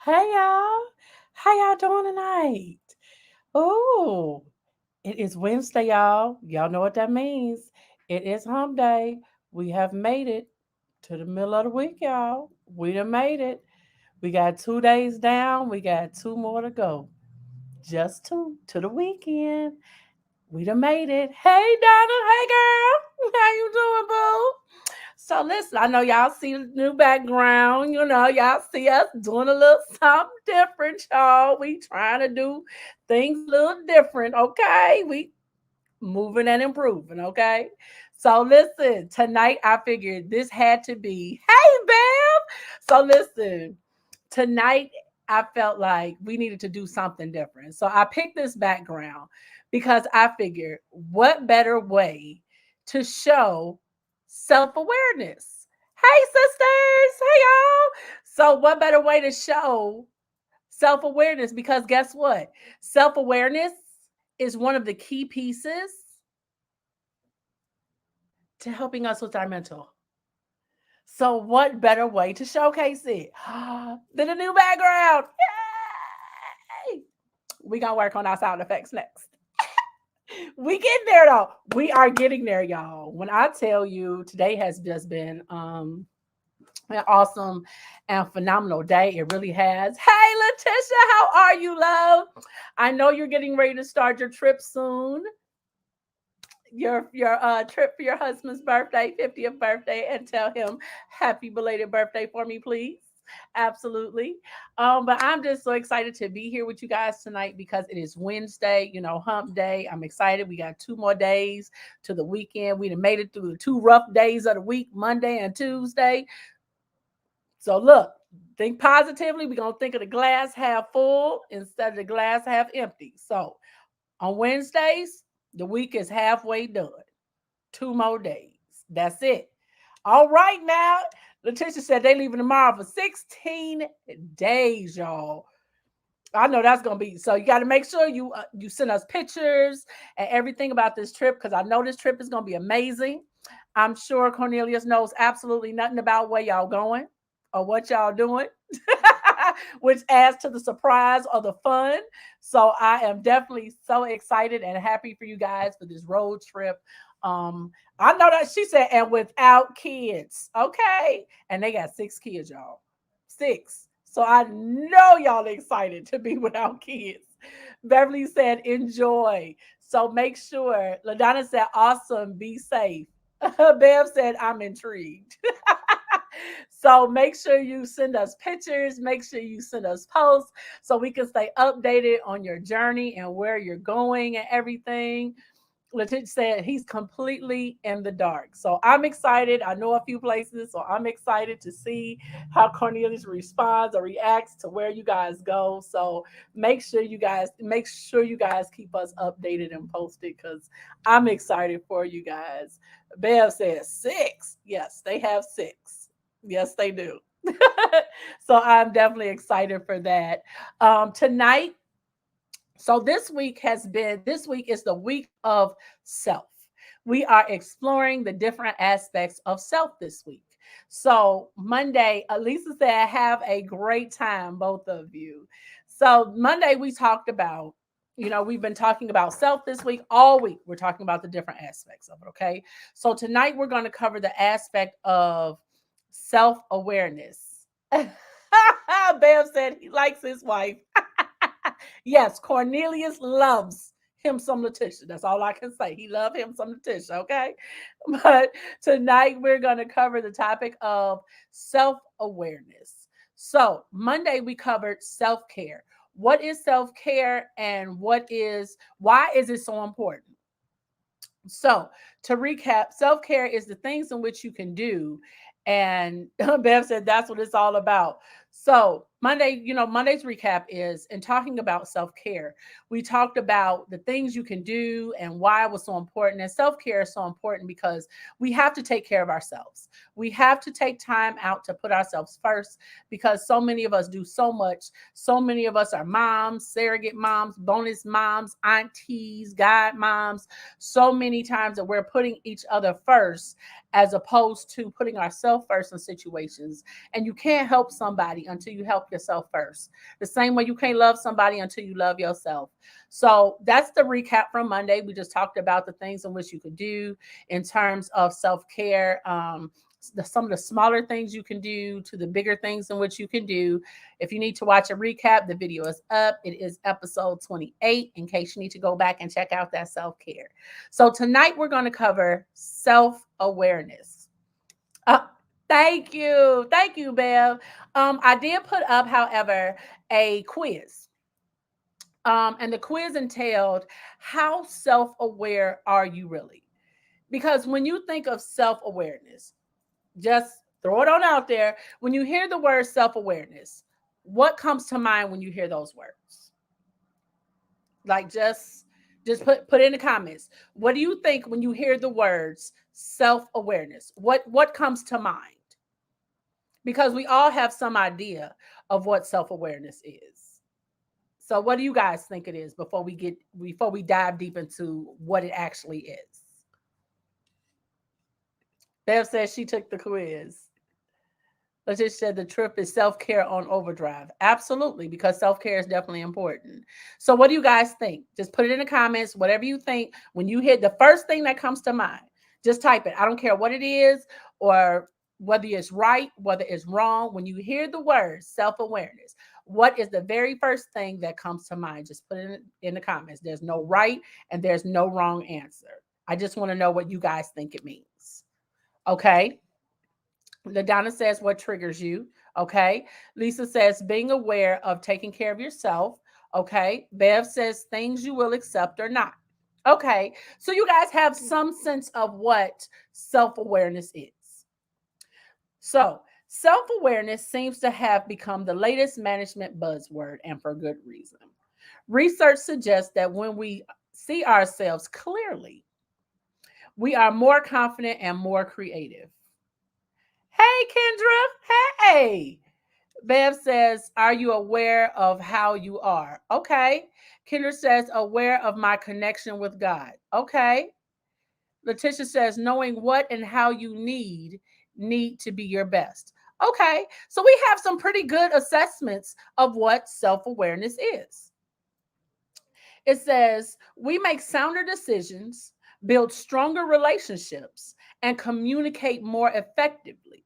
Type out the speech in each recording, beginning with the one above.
Hey y'all. How y'all doing tonight? Oh, it is Wednesday, y'all. Y'all know what that means. It is hump day. We have made it to the middle of the week, y'all. We done made it. We got 2 days down. We got two more to go. Just two to the weekend. We done made it. Hey Donna. Hey girl. How you doing, boo? So listen, I know y'all see the new background. Y'all see us doing a little something different, y'all. We trying to do things a little different, okay? We moving and improving, okay? So listen, tonight I figured this had to be, hey, Bam. So listen, tonight I felt like we needed to do something different. So I picked this background because I figured what better way to show self awareness? Hey, sisters. Hey, y'all. So, what better way to show self awareness? Because guess what? Self awareness is one of the key pieces to helping us with our mental. So, what better way to showcase it than a new background? Yay! We gonna work on our sound effects next. We getting there though. We are getting there, y'all. When I tell you today has just been an awesome and phenomenal day. It really has. Hey Letitia, how are you, love? I know you're getting ready to start your trip soon. Your trip for your husband's birthday, 50th birthday, and tell him happy belated birthday for me, please. Absolutely. But I'm just so excited to be here with you guys tonight because it is Wednesday, hump day. I'm excited. We got 2 more days to the weekend. We done made it through the two rough days of the week, Monday and Tuesday. So look, think positively. We're gonna think of the glass half full instead of the glass half empty. So on Wednesdays, the week is halfway done. 2 more days. That's it. All right now. Letitia said they leaving tomorrow for 16 days, y'all. I know that's gonna be so. You got to make sure you send us pictures and everything about this trip because I know this trip is gonna be amazing. I'm sure Cornelius knows absolutely nothing about where y'all going or what y'all doing, which adds to the surprise or the fun. So I am definitely so excited and happy for you guys for this road trip. I know that she said, and without kids, okay, and they got 6 kids, y'all, 6. So I know y'all excited to be without kids. Beverly said, enjoy. So make sure. LaDonna said, awesome. Be safe. Bev said, I'm intrigued. So make sure you send us pictures. Make sure you send us posts so we can stay updated on your journey and where you're going and everything. Letitia said he's completely in the dark. So I'm excited. I know a few places, so I'm excited to see how Cornelius responds or reacts to where you guys go. So make sure you guys keep us updated and posted because I'm excited for you guys. Bev says 6. Yes, they have 6. Yes, they do. So I'm definitely excited for that. Tonight, so this week is the week of self. We are exploring the different aspects of self this week. So Monday, Elisa said, have a great time, both of you. So Monday we talked about, we've been talking about self this week. All week we're talking about the different aspects of it. Okay. So tonight we're going to cover the aspect of self-awareness. Bev said he likes his wife. Yes, Cornelius loves him some Letitia. That's all I can say. He loved him some Letitia, okay? But tonight we're going to cover the topic of self awareness. So, Monday we covered self care. What is self care and why is it so important? So, to recap, self care is the things in which you can do. And Bev said that's what it's all about. So, Monday's recap is in talking about self care. We talked about the things you can do and why it was so important. And self care is so important because we have to take care of ourselves. We have to take time out to put ourselves first because so many of us do so much. So many of us are moms, surrogate moms, bonus moms, aunties, guide moms, so many times that we're putting each other first as opposed to putting ourselves first in situations. And you can't help somebody until you help yourself first. The same way you can't love somebody until you love yourself. So that's the recap from Monday. We just talked about the things in which you could do in terms of self-care. Some of the smaller things you can do to the bigger things in which you can do. If you need to watch a recap, the video is up. It is episode 28 in case you need to go back and check out that self-care. So tonight we're going to cover self-awareness. Thank you. Thank you, Bev. I did put up, however, a quiz. And the quiz entailed, how self-aware are you really? Because when you think of self-awareness, just throw it on out there. When you hear the word self-awareness, what comes to mind when you hear those words? Like just put in the comments. What do you think when you hear the words self-awareness? What comes to mind? Because we all have some idea of what self-awareness is. So what do you guys think it is before we dive deep into what it actually is? Bev says she took the quiz. Letitia said the trip is self-care on overdrive. Absolutely, because self-care is definitely important. So what do you guys think? Just put it in the comments, whatever you think. When you hit the first thing that comes to mind, just type it. I don't care what it is or whether it's right, whether it's wrong. When you hear the word self-awareness, what is the very first thing that comes to mind? Just put it in the comments. There's no right and there's no wrong answer. I just want to know what you guys think it means. Okay. LaDonna says, what triggers you? Okay. Lisa says, being aware of taking care of yourself. Okay. Bev says, things you will accept or not. Okay. So you guys have some sense of what self-awareness is. So self-awareness seems to have become the latest management buzzword, and for good reason. Research suggests that when we see ourselves clearly, we are more confident and more creative. Hey, Kendra. Hey. Bev says, are you aware of how you are? Okay. Kendra says, aware of my connection with God. Okay. Letitia says, knowing what and how you need to be your best. Okay. So we have some pretty good assessments of what self-awareness is. It says, we make sounder decisions, build stronger relationships, and communicate more effectively.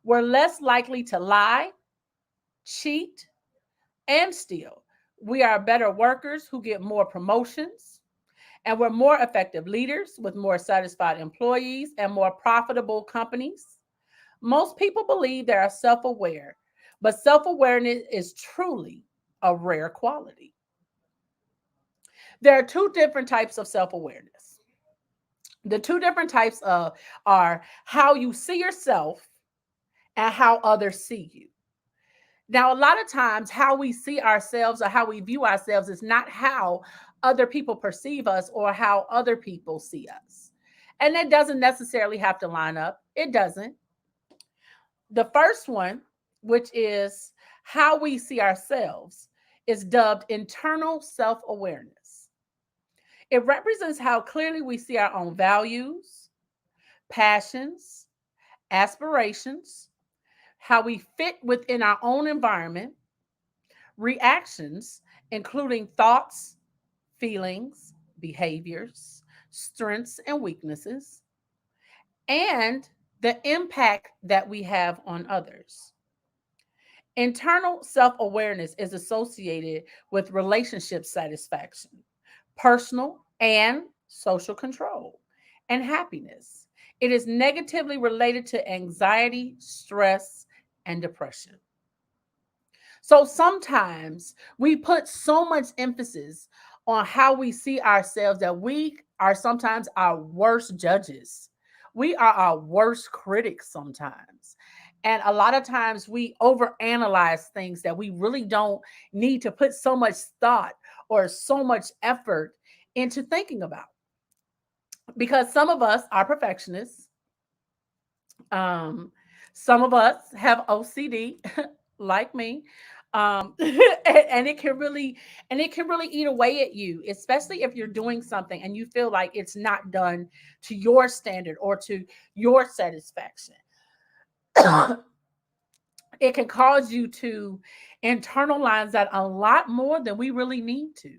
We're less likely to lie, cheat, and steal. We are better workers who get more promotions, and we're more effective leaders with more satisfied employees and more profitable companies. Most people believe they are self-aware, but self-awareness is truly a rare quality. There are two different types of self-awareness. The two different types are how you see yourself and how others see you. Now, a lot of times, how we see ourselves or how we view ourselves is not how other people perceive us or how other people see us. And it doesn't necessarily have to line up. It doesn't. The first one, which is how we see ourselves, is dubbed internal self-awareness. It represents how clearly we see our own values, passions, aspirations, how we fit within our own environment, reactions, including thoughts, feelings, behaviors, strengths, and weaknesses, and the impact that we have on others. Internal self awareness is associated with relationship satisfaction, personal and social control, and happiness. It is negatively related to anxiety, stress, and depression. So sometimes we put so much emphasis on how we see ourselves that we are sometimes our worst judges. We are our worst critics sometimes. And a lot of times we overanalyze things that we really don't need to put so much thought or so much effort into thinking about. Because some of us are perfectionists. Um, some of us have OCD, like me. And it can really eat away at you, especially if you're doing something and you feel like it's not done to your standard or to your satisfaction. it can cause you to internalize that a lot more than we really need to.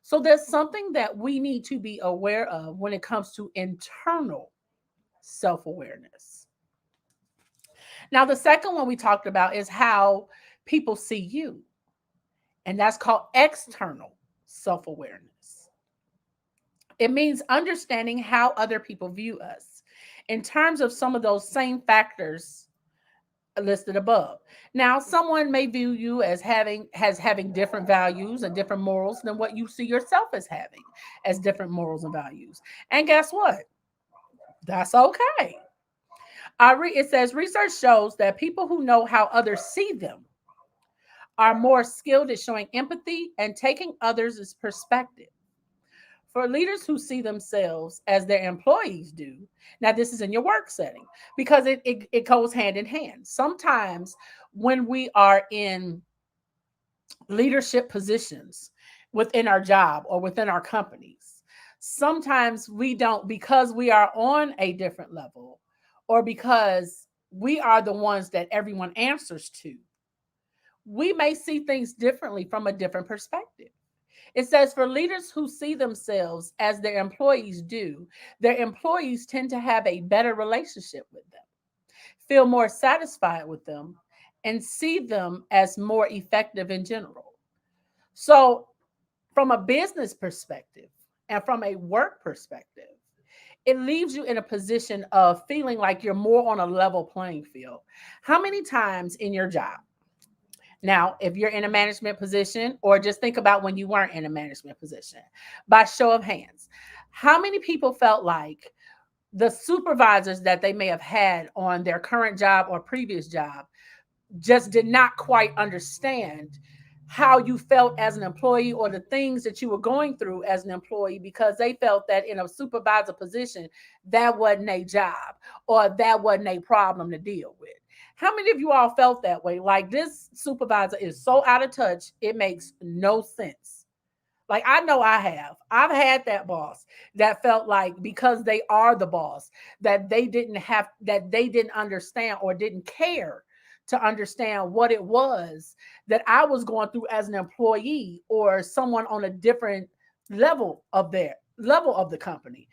So there's something that we need to be aware of when it comes to internal self awareness. Now, the second one we talked about is how people see you, and that's called external self awareness. It means understanding how other people view us in terms of some of those same factors listed above. Now, someone may view you as having different values and different morals than what you see yourself as having as different morals and values. And guess what? That's okay. It says research shows that people who know how others see them are more skilled at showing empathy and taking others' perspective. For leaders who see themselves as their employees do, now this is in your work setting because it goes hand in hand. Sometimes when we are in leadership positions within our job or within our companies, sometimes we don't, because we are on a different level or because we are the ones that everyone answers to, we may see things differently from a different perspective. It says for leaders who see themselves as their employees do, their employees tend to have a better relationship with them, feel more satisfied with them, and see them as more effective in general. So, from a business perspective and from a work perspective, it leaves you in a position of feeling like you're more on a level playing field. How many times in your job, now, if you're in a management position, or just think about when you weren't in a management position, by show of hands, how many people felt like the supervisors that they may have had on their current job or previous job just did not quite understand how you felt as an employee or the things that you were going through as an employee because they felt that in a supervisor position, that wasn't a job or that wasn't a problem to deal with. How many of you all felt that way? Like this supervisor is so out of touch, it makes no sense. Like I know I have. I've had that boss that felt like because they are the boss, that they didn't understand or didn't care to understand what it was that I was going through as an employee or someone on a different level of the company.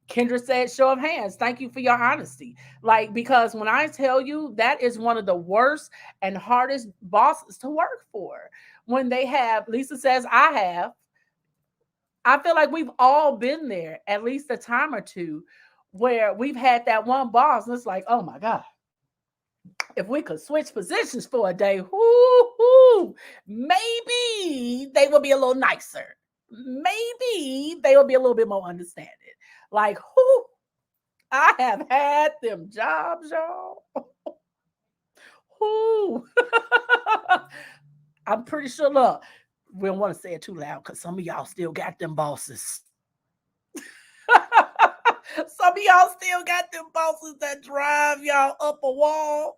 Kendra said, show of hands. Thank you for your honesty. Like, because when I tell you that is one of the worst and hardest bosses to work for, when they have, Lisa says, I feel like we've all been there at least a time or two where we've had that one boss and it's like, oh my God, if we could switch positions for a day, maybe they will be a little nicer. Maybe they will be a little bit more understanding. Like, I have had them jobs, y'all. I'm pretty sure, look, we don't want to say it too loud because some of y'all still got them bosses. Some of y'all still got them bosses that drive y'all up a wall.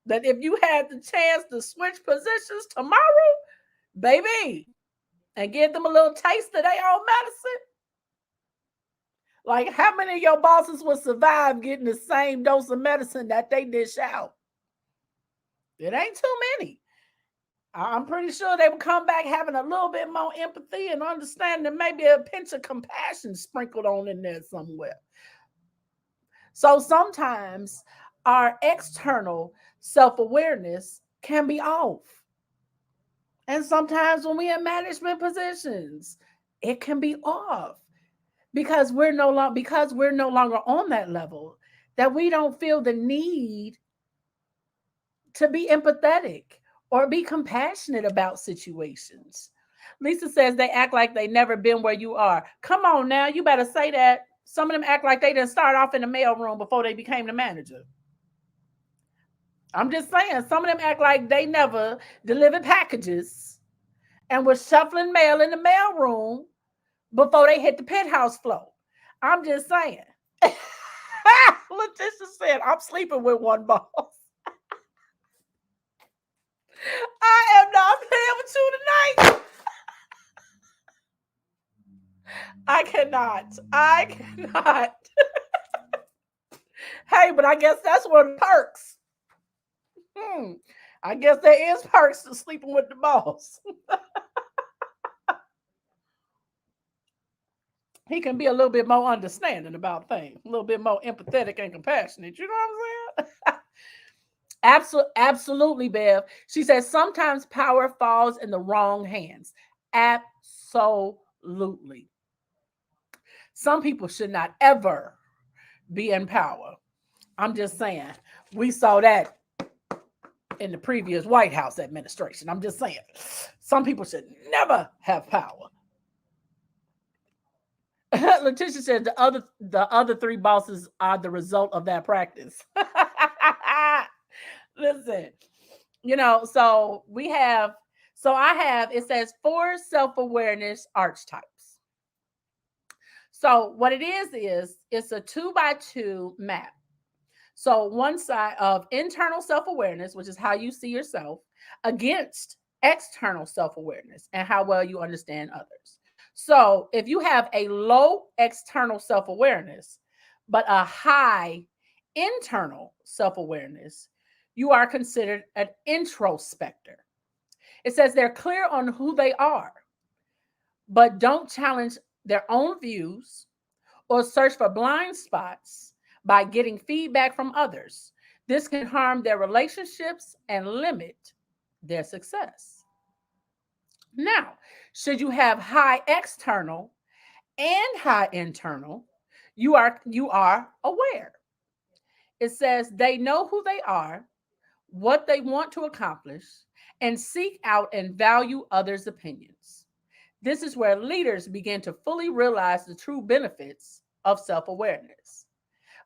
That if you had the chance to switch positions tomorrow, baby, and give them a little taste of their own medicine. Like, how many of your bosses will survive getting the same dose of medicine that they dish out? It ain't too many. I'm pretty sure they will come back having a little bit more empathy and understanding, maybe a pinch of compassion sprinkled on in there somewhere. So sometimes our external self awareness can be off. And sometimes when we're in management positions, it can be off because we're no longer on that level, that we don't feel the need to be empathetic or be compassionate about situations. Lisa says they act like they never been where you are. Come on now, you better say that. Some of them act like they didn't start off in the mailroom before they became the manager. I'm just saying, some of them act like they never delivered packages and was shuffling mail in the mailroom before they hit the penthouse floor. I'm just saying. Letitia said, I'm sleeping with one boss. I am not playing with you tonight. I cannot. I cannot. Hey, but I guess that's one of the perks. Hmm. I guess there is perks to sleeping with the boss. He can be a little bit more understanding about things, a little bit more empathetic and compassionate. You know what I'm saying? Absolutely, Bev. She says sometimes power falls in the wrong hands. Absolutely. Some people should not ever be in power. I'm just saying. We saw that in the previous White House administration. I'm just saying. Some people should never have power. Letitia said the other three bosses are the result of that practice. Listen, so I have, it says four self-awareness archetypes. So what it is it's a 2 by 2 map. So one side of internal self-awareness, which is how you see yourself, against external self-awareness and how well you understand others. So if you have a low external self-awareness, but a high internal self-awareness, you are considered an introspector. It says they're clear on who they are, but don't challenge their own views or search for blind spots by getting feedback from others. This can harm their relationships and limit their success. Now, should you have high external and high internal, you are aware. It says they know who they are, what they want to accomplish, and seek out and value others' opinions. This is where leaders begin to fully realize the true benefits of self awareness.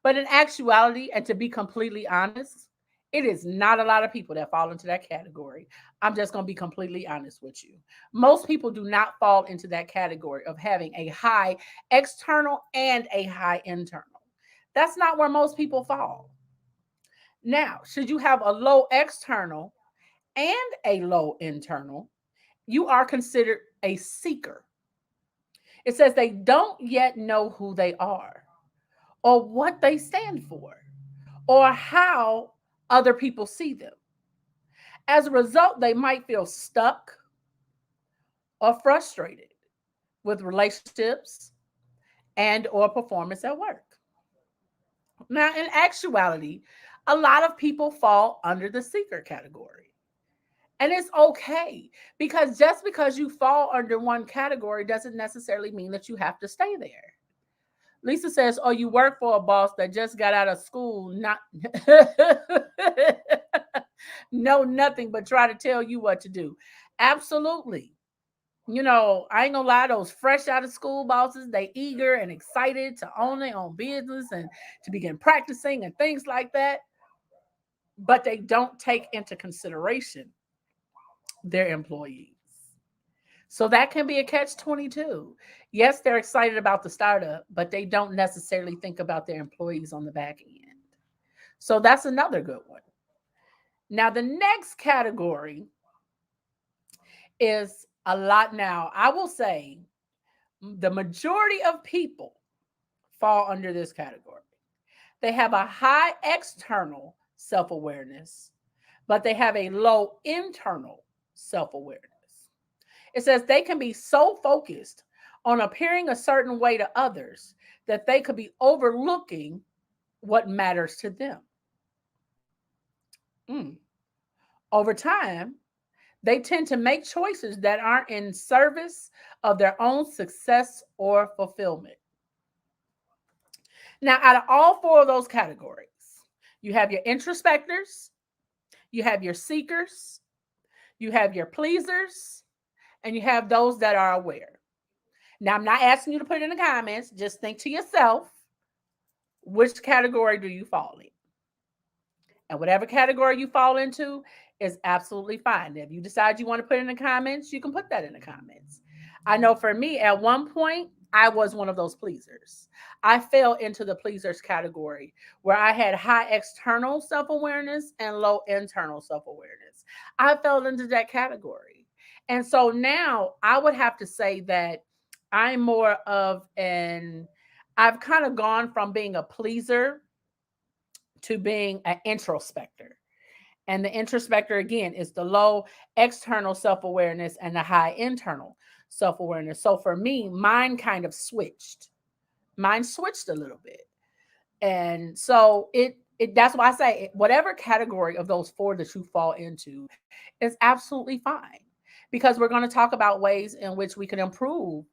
But in actuality, and to be completely honest, it is not a lot of people that fall into that category. I'm just going to be completely honest with you. Most people do not fall into that category of having a high external and a high internal. That's not where most people fall. Now, should you have a low external and a low internal, you are considered a seeker. It says they don't yet know who they are or what they stand for or how other people see them. As a result, they might feel stuck or frustrated with relationships and or performance at work. Now, in actuality, a lot of people fall under the seeker category. And it's okay because just because you fall under one category doesn't necessarily mean that you have to stay there. Lisa says, "Oh, you work for a boss that just got out of school, not know nothing but try to tell you what to do." Absolutely. I ain't gonna lie, those fresh out of school bosses, they eager and excited to own their own business and to begin practicing and things like that, but they don't take into consideration their employees. So that can be a catch 22. Yes, they're excited about the startup, but they don't necessarily think about their employees on the back end. So that's another good one. Now, the next category is a lot. Now, I will say the majority of people fall under this category. They have a high external self awareness, but they have a low internal self awareness. It says they can be so focused on appearing a certain way to others that they could be overlooking what matters to them. Mm. Over time, they tend to make choices that aren't in service of their own success or fulfillment. Now, out of all four of those categories, you have your introspectors, you have your seekers, you have your pleasers, and you have those that are aware. Now, I'm not asking you to put it in the comments. Just think to yourself, which category do you fall in? And whatever category you fall into is absolutely fine. If you decide you want to put it in the comments, you can put that in the comments. I know for me, at one point, I was one of those pleasers. I fell into the pleasers category where I had high external self awareness and low internal self awareness. I fell into that category. And so now I would have to say that I'm more of I've kind of gone from being a pleaser to being an introspector. And the introspector, again, is the low external self awareness and the high internal self awareness. So for me, mine kind of switched. Mine switched a little bit. And so it that's why I say whatever category of those four that you fall into is absolutely fine, because we're going to talk about ways in which we can improve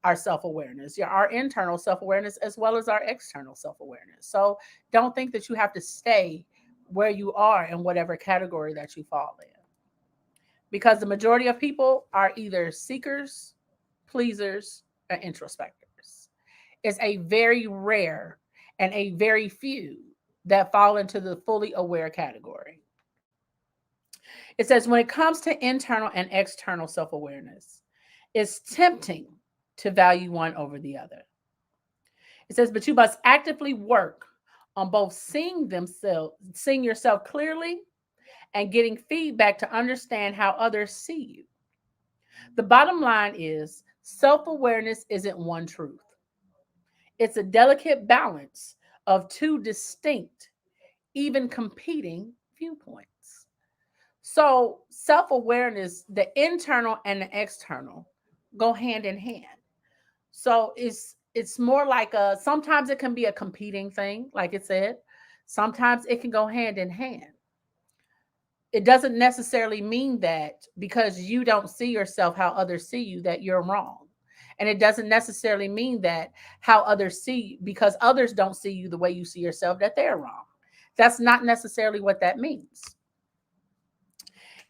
our self-awareness, yeah, our internal self-awareness as well as our external self-awareness. So don't think that you have to stay where you are in whatever category that you fall in, because the majority of people are either seekers, pleasers, or introspectors. It's a very rare and a very few that fall into the fully aware category. It says when it comes to internal and external self awareness, it's tempting to value one over the other. It says, but you must actively work on both seeing yourself clearly and getting feedback to understand how others see you. The bottom line is self awareness isn't one truth, it's a delicate balance of two distinct, even competing viewpoints. So, self awareness, the internal and the external, go hand in hand. So it's more like a, sometimes it can be a competing thing, like it said. Sometimes it can go hand in hand. It doesn't necessarily mean that because you don't see yourself how others see you that you're wrong. And it doesn't necessarily mean that how others see you, because others don't see you the way you see yourself, that they're wrong. That's not necessarily what that means.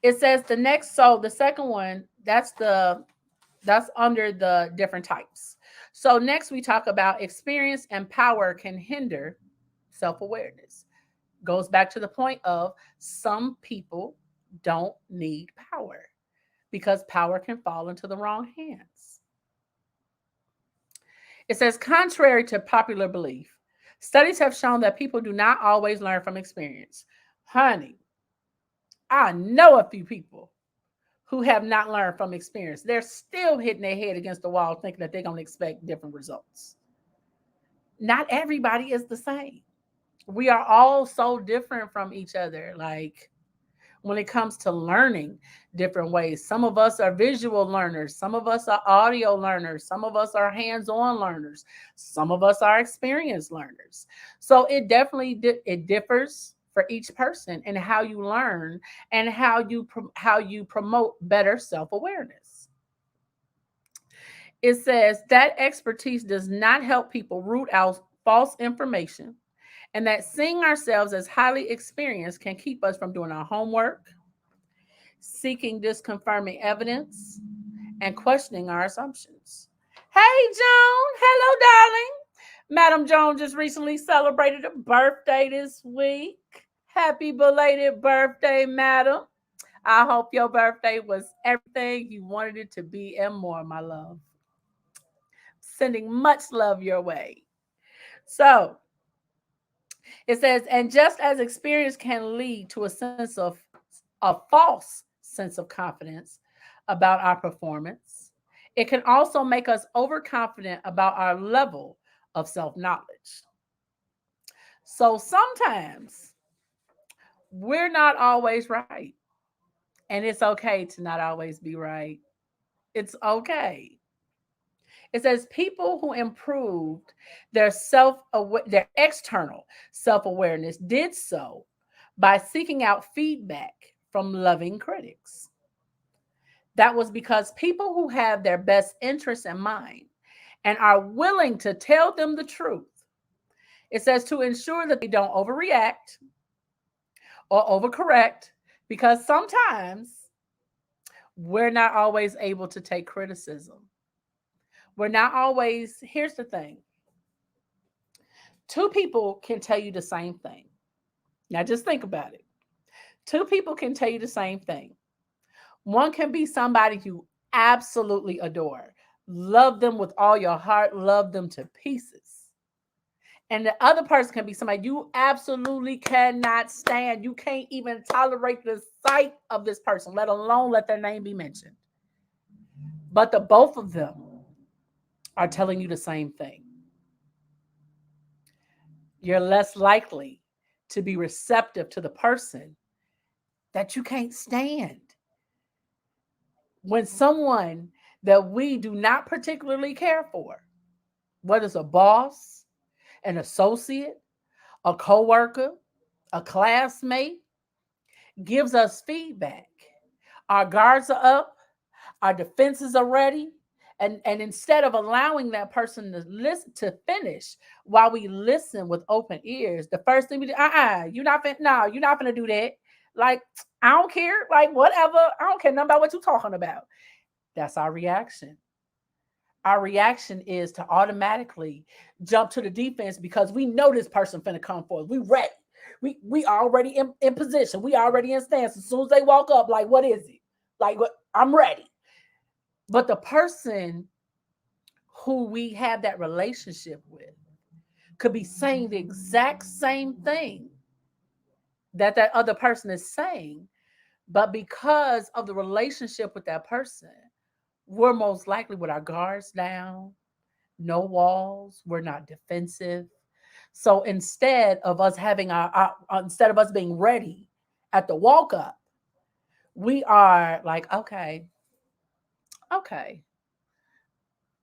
It says the next, so the second one, that's under the different types. So next we talk about experience and power can hinder self-awareness. Goes back to the point of some people don't need power because power can fall into the wrong hands. It says, contrary to popular belief, studies have shown that people do not always learn from experience. Honey, I know a few people who have not learned from experience. They're still hitting their head against the wall thinking that they're going to expect different results. Not everybody is the same. We are all so different from each other. Like when it comes to learning different ways, some of us are visual learners, some of us are audio learners, some of us are hands-on learners, some of us are experienced learners. So it definitely it differs for each person and how you learn and how you promote better self-awareness. It says that expertise does not help people root out false information, and that seeing ourselves as highly experienced can keep us from doing our homework, seeking disconfirming evidence, and questioning our assumptions. Hey, Joan. Hello, darling. Madam Joan just recently celebrated a birthday this week. Happy belated birthday, madam. I hope your birthday was everything you wanted it to be and more, my love. Sending much love your way. So it says, and just as experience can lead to a false sense of confidence about our performance, it can also make us overconfident about our level of self knowledge. So sometimes we're not always right. And it's okay to not always be right. It's okay. It says people who improved their external self-awareness did so by seeking out feedback from loving critics. That was because people who have their best interests in mind and are willing to tell them the truth. It says to ensure that they don't overreact or overcorrect, because sometimes we're not always able to take criticism. We're not always, here's the thing, two people can tell you the same thing. Now just think about it. Two people can tell you the same thing. One can be somebody you absolutely adore, love them with all your heart, love them to pieces. And the other person can be somebody you absolutely cannot stand. You can't even tolerate the sight of this person, let alone let their name be mentioned. But the both of them are telling you the same thing. You're less likely to be receptive to the person that you can't stand when someone that we do not particularly care for, whether it's a boss, an associate, a coworker, a classmate, gives us feedback. Our guards are up, our defenses are ready. And instead of allowing that person to listen to finish while we listen with open ears, the first thing we do, you're not fin- no, you're not gonna do that. Like, I don't care, like whatever, I don't care nothing about what you're talking about. That's our reaction. Our reaction is to automatically jump to the defense because we know this person finna come forward. We ready. We already in position. We already in stance. As soon as they walk up, like, what is it? Like, what? I'm ready. But the person who we have that relationship with could be saying the exact same thing that other person is saying, but because of the relationship with that person, we're most likely with our guards down, no walls, we're not defensive. So instead of us being ready at the walk up, we are like, okay, okay,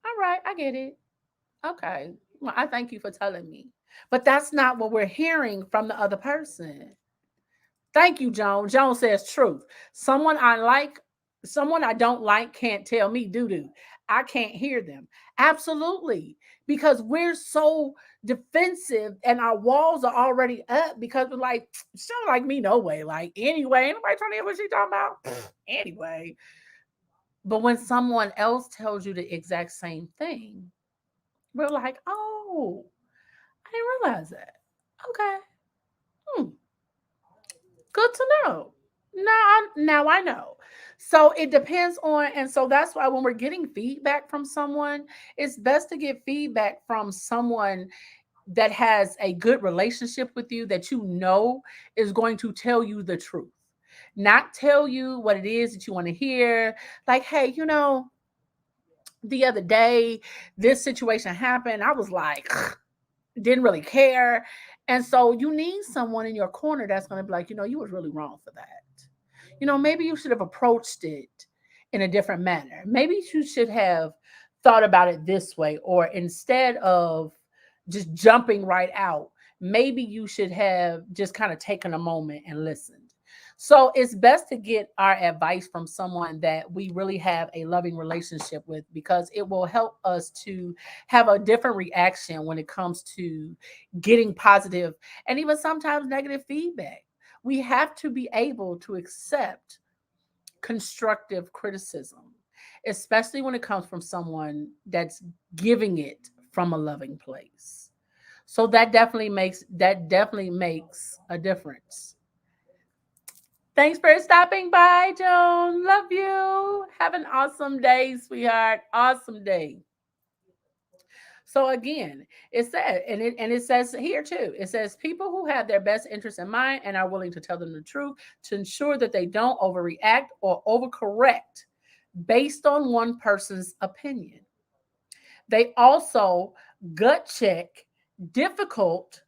all right, I get it. Okay. Well, I thank you for telling me. But that's not what we're hearing from the other person. Thank you, Joan. Joan says truth. Someone I don't like can't tell me doo doo. I can't hear them. Absolutely. Because we're so defensive and our walls are already up because we're like, she don't like me no way. Like, anyway, anybody trying to hear what she talking about? Anyway. But when someone else tells you the exact same thing, we're like, oh, I didn't realize that. Okay. Hmm. Good to know. Now I know. So it depends on, and so that's why when we're getting feedback from someone, it's best to get feedback from someone that has a good relationship with you that you know is going to tell you the truth, not tell you what it is that you want to hear. Like, hey, the other day, this situation happened. I was like, didn't really care. And so you need someone in your corner that's going to be like, you was really wrong for that. Maybe you should have approached it in a different manner. Maybe you should have thought about it this way, or instead of just jumping right out, maybe you should have just kind of taken a moment and listened. So it's best to get our advice from someone that we really have a loving relationship with because it will help us to have a different reaction when it comes to getting positive and even sometimes negative feedback. We have to be able to accept constructive criticism, especially when it comes from someone that's giving it from a loving place. So that definitely makes a difference. Thanks for stopping by, Joan. Love you. Have an awesome day, sweetheart. Awesome day. So again, it says here too. It says people who have their best interests in mind and are willing to tell them the truth to ensure that they don't overreact or overcorrect based on one person's opinion. They also gut check difficult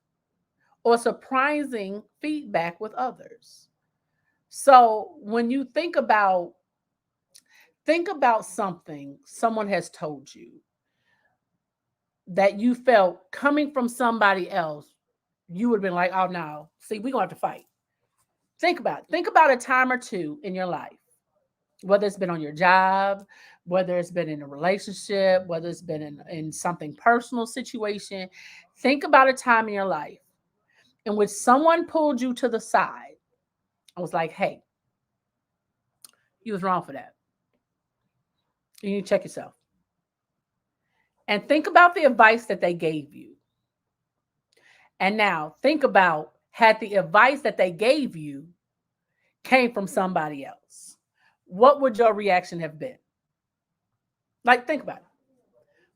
or surprising feedback with others. So when you think about something someone has told you that you felt coming from somebody else, you would have been like, oh no, see, we're gonna have to fight. Think about a time or two in your life, whether it's been on your job, whether it's been in a relationship, whether it's been in something personal situation. Think about a time in your life in which someone pulled you to the side and was like, hey, you was wrong for that. You need to check yourself. And think about the advice that they gave you. And now think about had the advice that they gave you came from somebody else. What would your reaction have been? Like, think about it.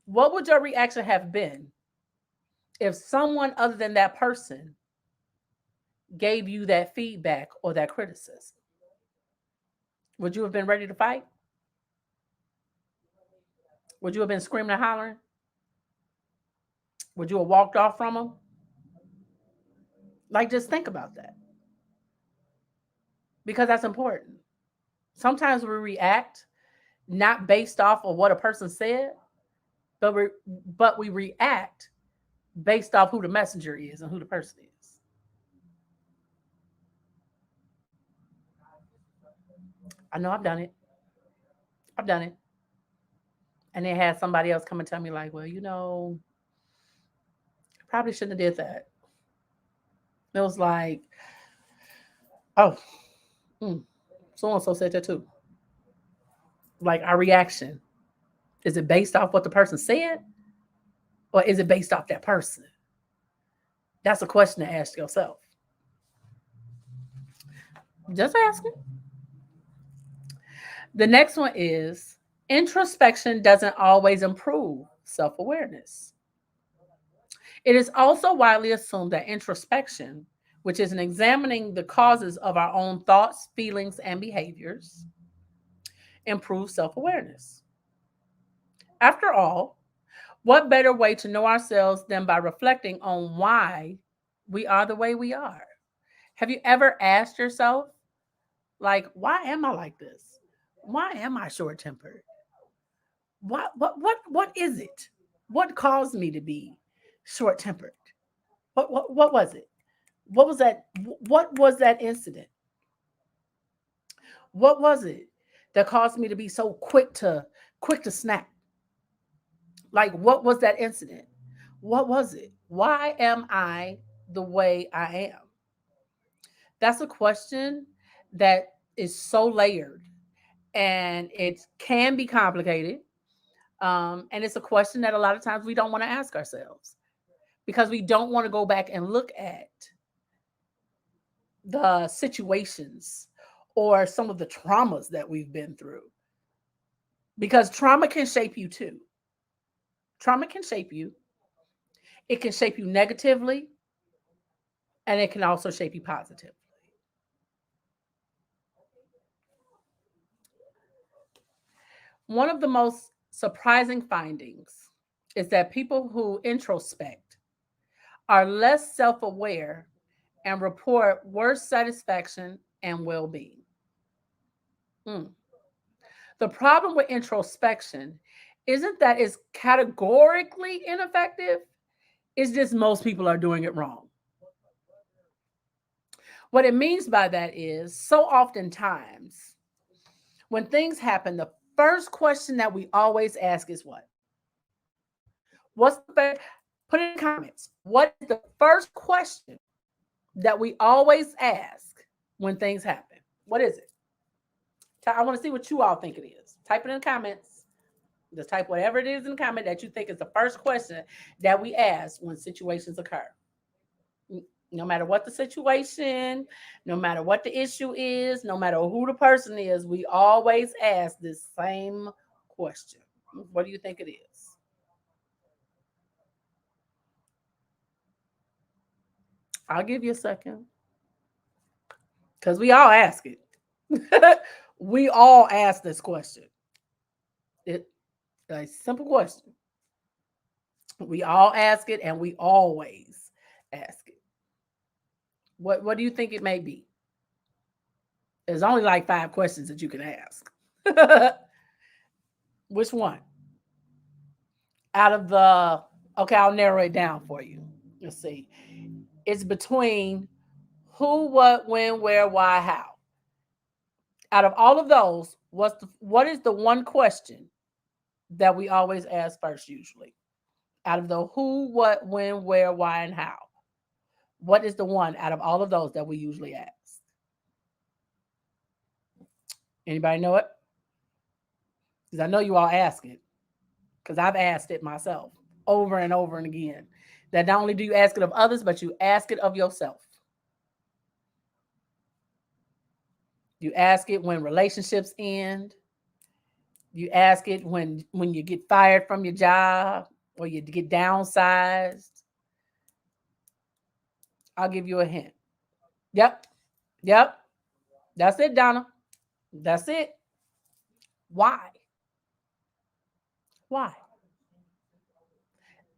What would your reaction have been if someone other than that person gave you that feedback or that criticism? Would you have been ready to fight? Would you have been screaming and hollering? Would you have walked off from them? Like, just think about that. because that's important. Sometimes we react not based off of what a person said, but we react based off who the messenger is and who the person is. I know I've done it. I've done it. And then had somebody else come and tell me like, well, probably shouldn't have did that. It was like, oh, mm, so and so said that too. Like our reaction, is it based off what the person said, or is it based off that person? That's a question to ask yourself. Just asking. The next one is introspection doesn't always improve self awareness. It is also widely assumed that introspection, which is an examining the causes of our own thoughts, feelings, and behaviors, improves self awareness. After all, what better way to know ourselves than by reflecting on why we are the way we are? Have you ever asked yourself, like, why am I like this? Why am I short tempered? What is it? What caused me to be short tempered? What was it? What was that? What was that incident? What was it that caused me to be so quick to snap? Like, what was that incident? What was it? Why am I the way I am? That's a question that is so layered, and it can be complicated. And it's a question that a lot of times we don't want to ask ourselves because we don't want to go back and look at the situations or some of the traumas that we've been through, because trauma can shape you too. Trauma can shape you. It can shape you negatively, and it can also shape you positively. One of the most surprising findings is that people who introspect are less self aware and report worse satisfaction and well being. Mm. The problem with introspection isn't that it's categorically ineffective, it's just most people are doing it wrong. What it means by that is so oftentimes when things happen, the first question that we always ask is what? What's the first? Put it in the comments. What is the first question that we always ask when things happen? What is it? I want to see what you all think it is. Type it in the comments. Just type whatever it is in the comment that you think is the first question that we ask when situations occur. No matter what the situation, no matter what the issue is, no matter who the person is, we always ask this same question. What do you think it is? I'll give you a second because we all ask it. We all ask this question. It's a simple question. We all ask it and we always ask it. What do you think it may be? There's only like 5 questions that you can ask. Which one? Out of the, okay, I'll narrow it down for you. Let's see. It's between who, what, when, where, why, how. Out of all of those, what is the one question that we always ask first usually? Out of the who, what, when, where, why, and how. What is the one out of all of those that we usually ask? Anybody know it? Because I know you all ask it. Because I've asked it myself over and over and again. That not only do you ask it of others, but you ask it of yourself. You ask it when relationships end. You ask it when you get fired from your job or you get downsized. I'll give you a hint. Yep. Yep. That's it, Donna. That's it. Why? Why?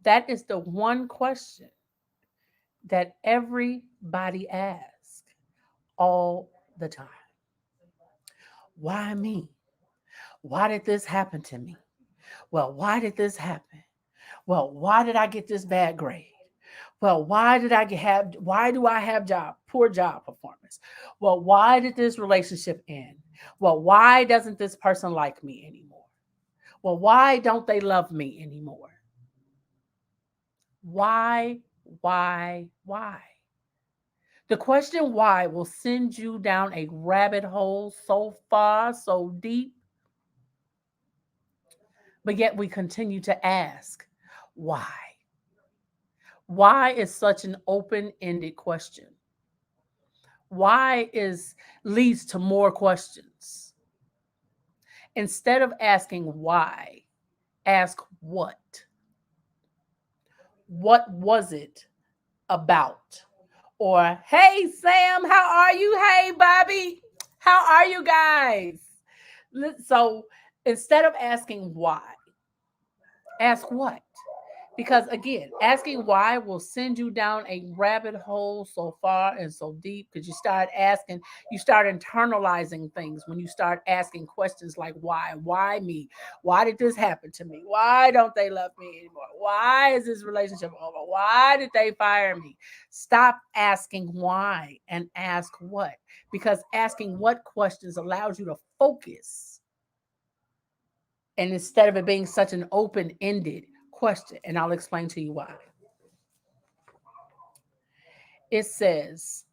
That is the one question that everybody asks all the time. Why me? Why did this happen to me? Well, why did this happen? Well, why did I get this bad grade? Well, why do I have poor job performance? Well, why did this relationship end? Well, why doesn't this person like me anymore? Well, why don't they love me anymore? Why, why? The question why will send you down a rabbit hole so far, so deep, but yet we continue to ask why. Why is such an open-ended question? Why is leads to more questions. Instead of asking why, ask what. What was it about? Or, hey, Sam, how are you? Hey, Bobby, how are you guys? So instead of asking why, ask what. Because again, asking why will send you down a rabbit hole so far and so deep because you start internalizing things when you start asking questions like why? Why me? Why did this happen to me? Why don't they love me anymore? Why is this relationship over? Why did they fire me? Stop asking why and ask what. Because asking what questions allows you to focus. And instead of it being such an open ended question, and I'll explain to you why. It says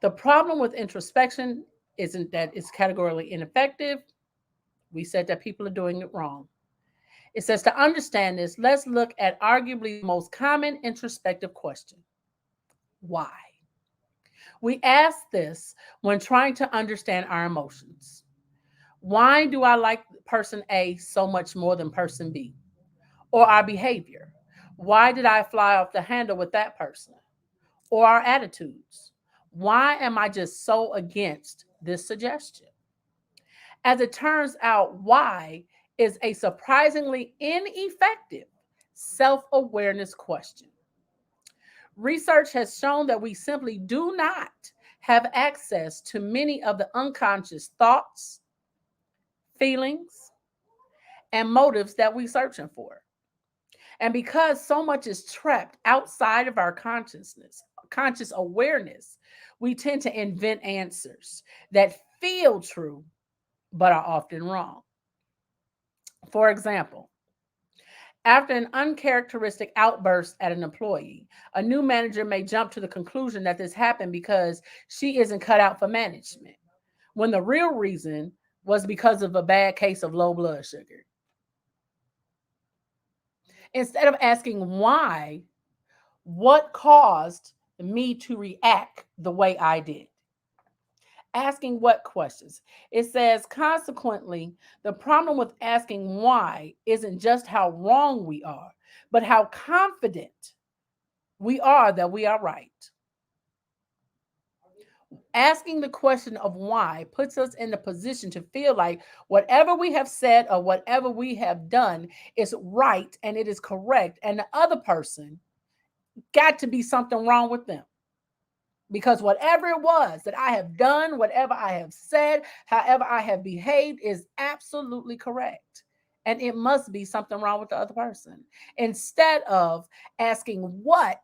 the problem with introspection isn't that it's categorically ineffective. We said that people are doing it wrong. It says to understand this, let's look at arguably the most common introspective question: why? We ask this when trying to understand our emotions. Why do I like person A so much more than person B? Or our behavior? Why did I fly off the handle with that person? Or our attitudes? Why am I just so against this suggestion? As it turns out, why is a surprisingly ineffective self awareness question. Research has shown that we simply do not have access to many of the unconscious thoughts, feelings, and motives that we're searching for. And because so much is trapped outside of our conscious awareness, we tend to invent answers that feel true but are often wrong. For example, after an uncharacteristic outburst at an employee, a new manager may jump to the conclusion that this happened because she isn't cut out for management, when the real reason was because of a bad case of low blood sugar. Instead of asking why, what caused me to react the way I did? Asking what questions? It says, consequently, the problem with asking why isn't just how wrong we are, but how confident we are that we are right. Asking the question of why puts us in the position to feel like whatever we have said or whatever we have done is right and it is correct, and the other person got to be something wrong with them. Because whatever it was that I have done, whatever I have said, however I have behaved is absolutely correct. And it must be something wrong with the other person. Instead of asking what,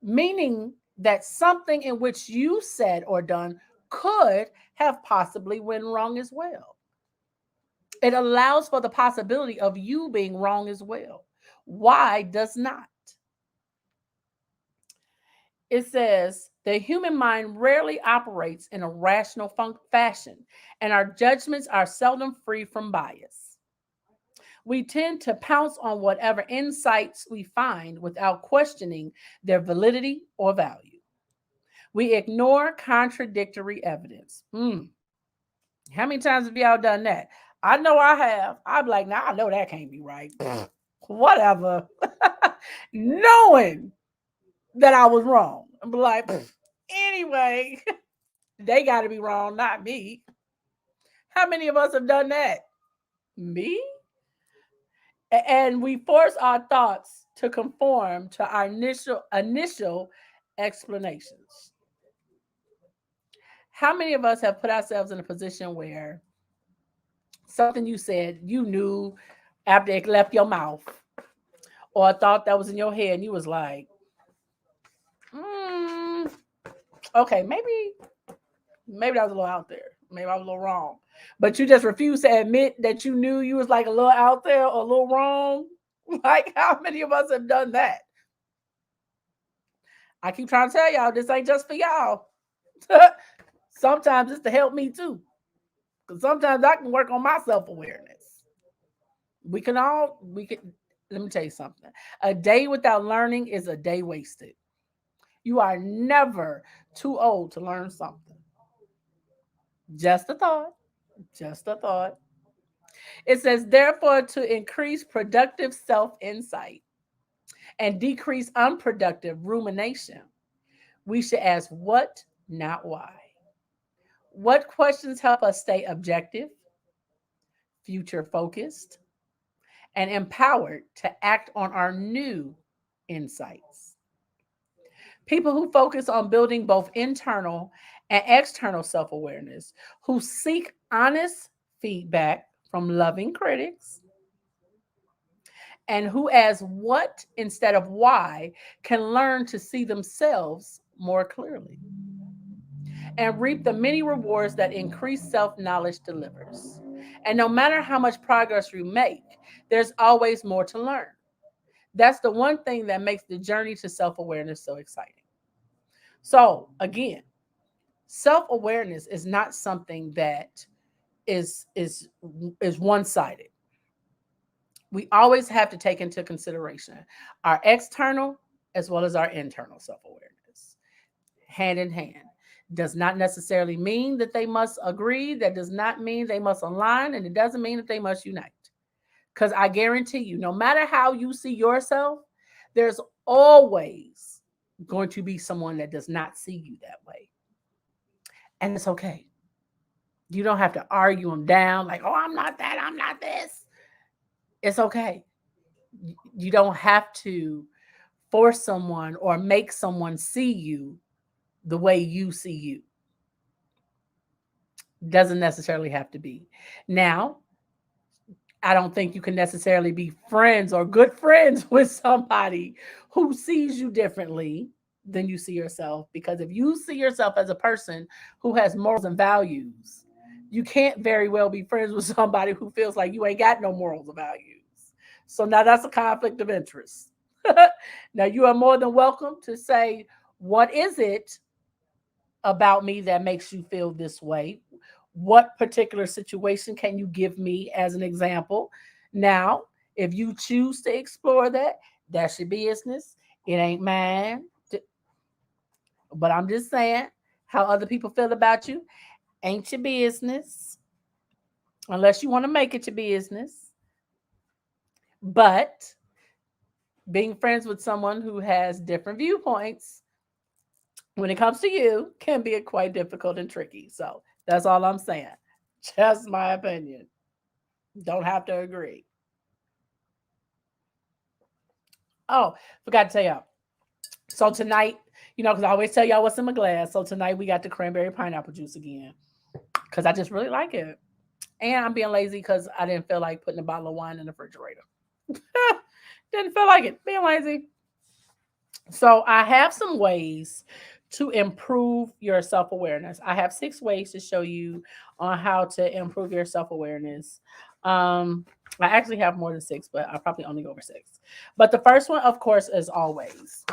meaning that something in which you said or done could have possibly went wrong as well. It allows for the possibility of you being wrong as well. Why does not? It says the human mind rarely operates in a rational fashion, and our judgments are seldom free from bias. We tend to pounce on whatever insights we find without questioning their validity or value. We ignore contradictory evidence. How many times have y'all done that? I know I have. I'm like, nah, I know that can't be right. Whatever. Knowing that I was wrong. I'm like, anyway, they got to be wrong, not me. How many of us have done that? Me? And we force our thoughts to conform to our initial explanations. How many of us have put ourselves in a position where something you said you knew after it left your mouth, or a thought that was in your head, and you was like, mm, okay, maybe that was a little out there. Maybe I was a little wrong. But you just refused to admit that you knew you was like a little out there or a little wrong. Like, how many of us have done that? I keep trying to tell y'all, this ain't just for y'all. Sometimes it's to help me too. Because sometimes I can work on my self-awareness. We can, let me tell you something. A day without learning is a day wasted. You are never too old to learn something. Just a thought. Just a thought. It says, therefore, to increase productive self insight and decrease unproductive rumination, we should ask what, not why. What questions help us stay objective, future focused, and empowered to act on our new insights? People who focus on building both internal and external self awareness, who seek honest feedback from loving critics, and who, as what instead of why, can learn to see themselves more clearly and reap the many rewards that increased self knowledge delivers. And no matter how much progress you make, there's always more to learn. That's the one thing that makes the journey to self awareness so exciting. So, again, self awareness is not something that is is is one sided. We always have to take into consideration our external as well as our internal self awareness, hand in hand. Does not necessarily mean that they must agree. That does not mean they must align. And it doesn't mean that they must unite. Because I guarantee you, no matter how you see yourself, there's always going to be someone that does not see you that way. And it's okay. You don't have to argue them down like, oh, I'm not that, I'm not this. It's okay. You don't have to force someone or make someone see you the way you see you. Doesn't necessarily have to be. Now, I don't think you can necessarily be friends or good friends with somebody who sees you differently than you see yourself. Because if you see yourself as a person who has morals and values, you can't very well be friends with somebody who feels like you ain't got no morals or values. So now that's a conflict of interest. Now you are more than welcome to say, what is it about me that makes you feel this way? What particular situation can you give me as an example? Now, if you choose to explore that, that's your business. It ain't mine. But I'm just saying, how other people feel about you ain't your business unless you want to make it your business. But being friends with someone who has different viewpoints when it comes to you can be quite difficult and tricky. So that's all I'm saying. Just my opinion. Don't have to agree. Oh, forgot to tell y'all. So tonight, because I always tell y'all what's in my glass. So tonight we got the cranberry pineapple juice again because I just really like it. And I'm being lazy because I didn't feel like putting a bottle of wine in the refrigerator. Didn't feel like it. Being lazy. So I have some ways to improve your self awareness. I have 6 ways to show you on how to improve your self awareness. Um, I actually have more than 6, but I'll probably only go over 6. But the first one, of course, is always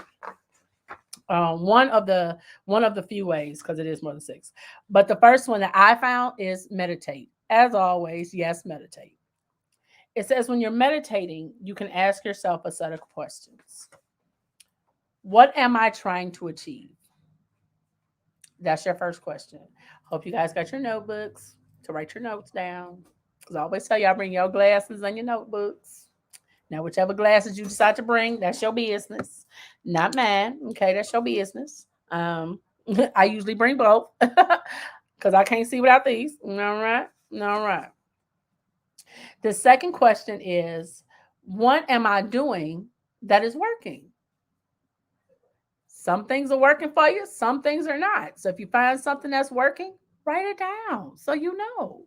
one of the few ways because it is more than 6. But the first one that I found is meditate. As always, yes, meditate. It says when you're meditating, you can ask yourself a set of questions. What am I trying to achieve? That's your first question. Hope you guys got your notebooks to write your notes down. Because I always tell y'all bring your glasses and your notebooks. Now, whichever glasses you decide to bring, that's your business, not mine. Okay, that's your business. I usually bring both because I can't see without these. All right, all right. The second question is, what am I doing that is working? Some things are working for you, some things are not. So if you find something that's working, write it down so you know.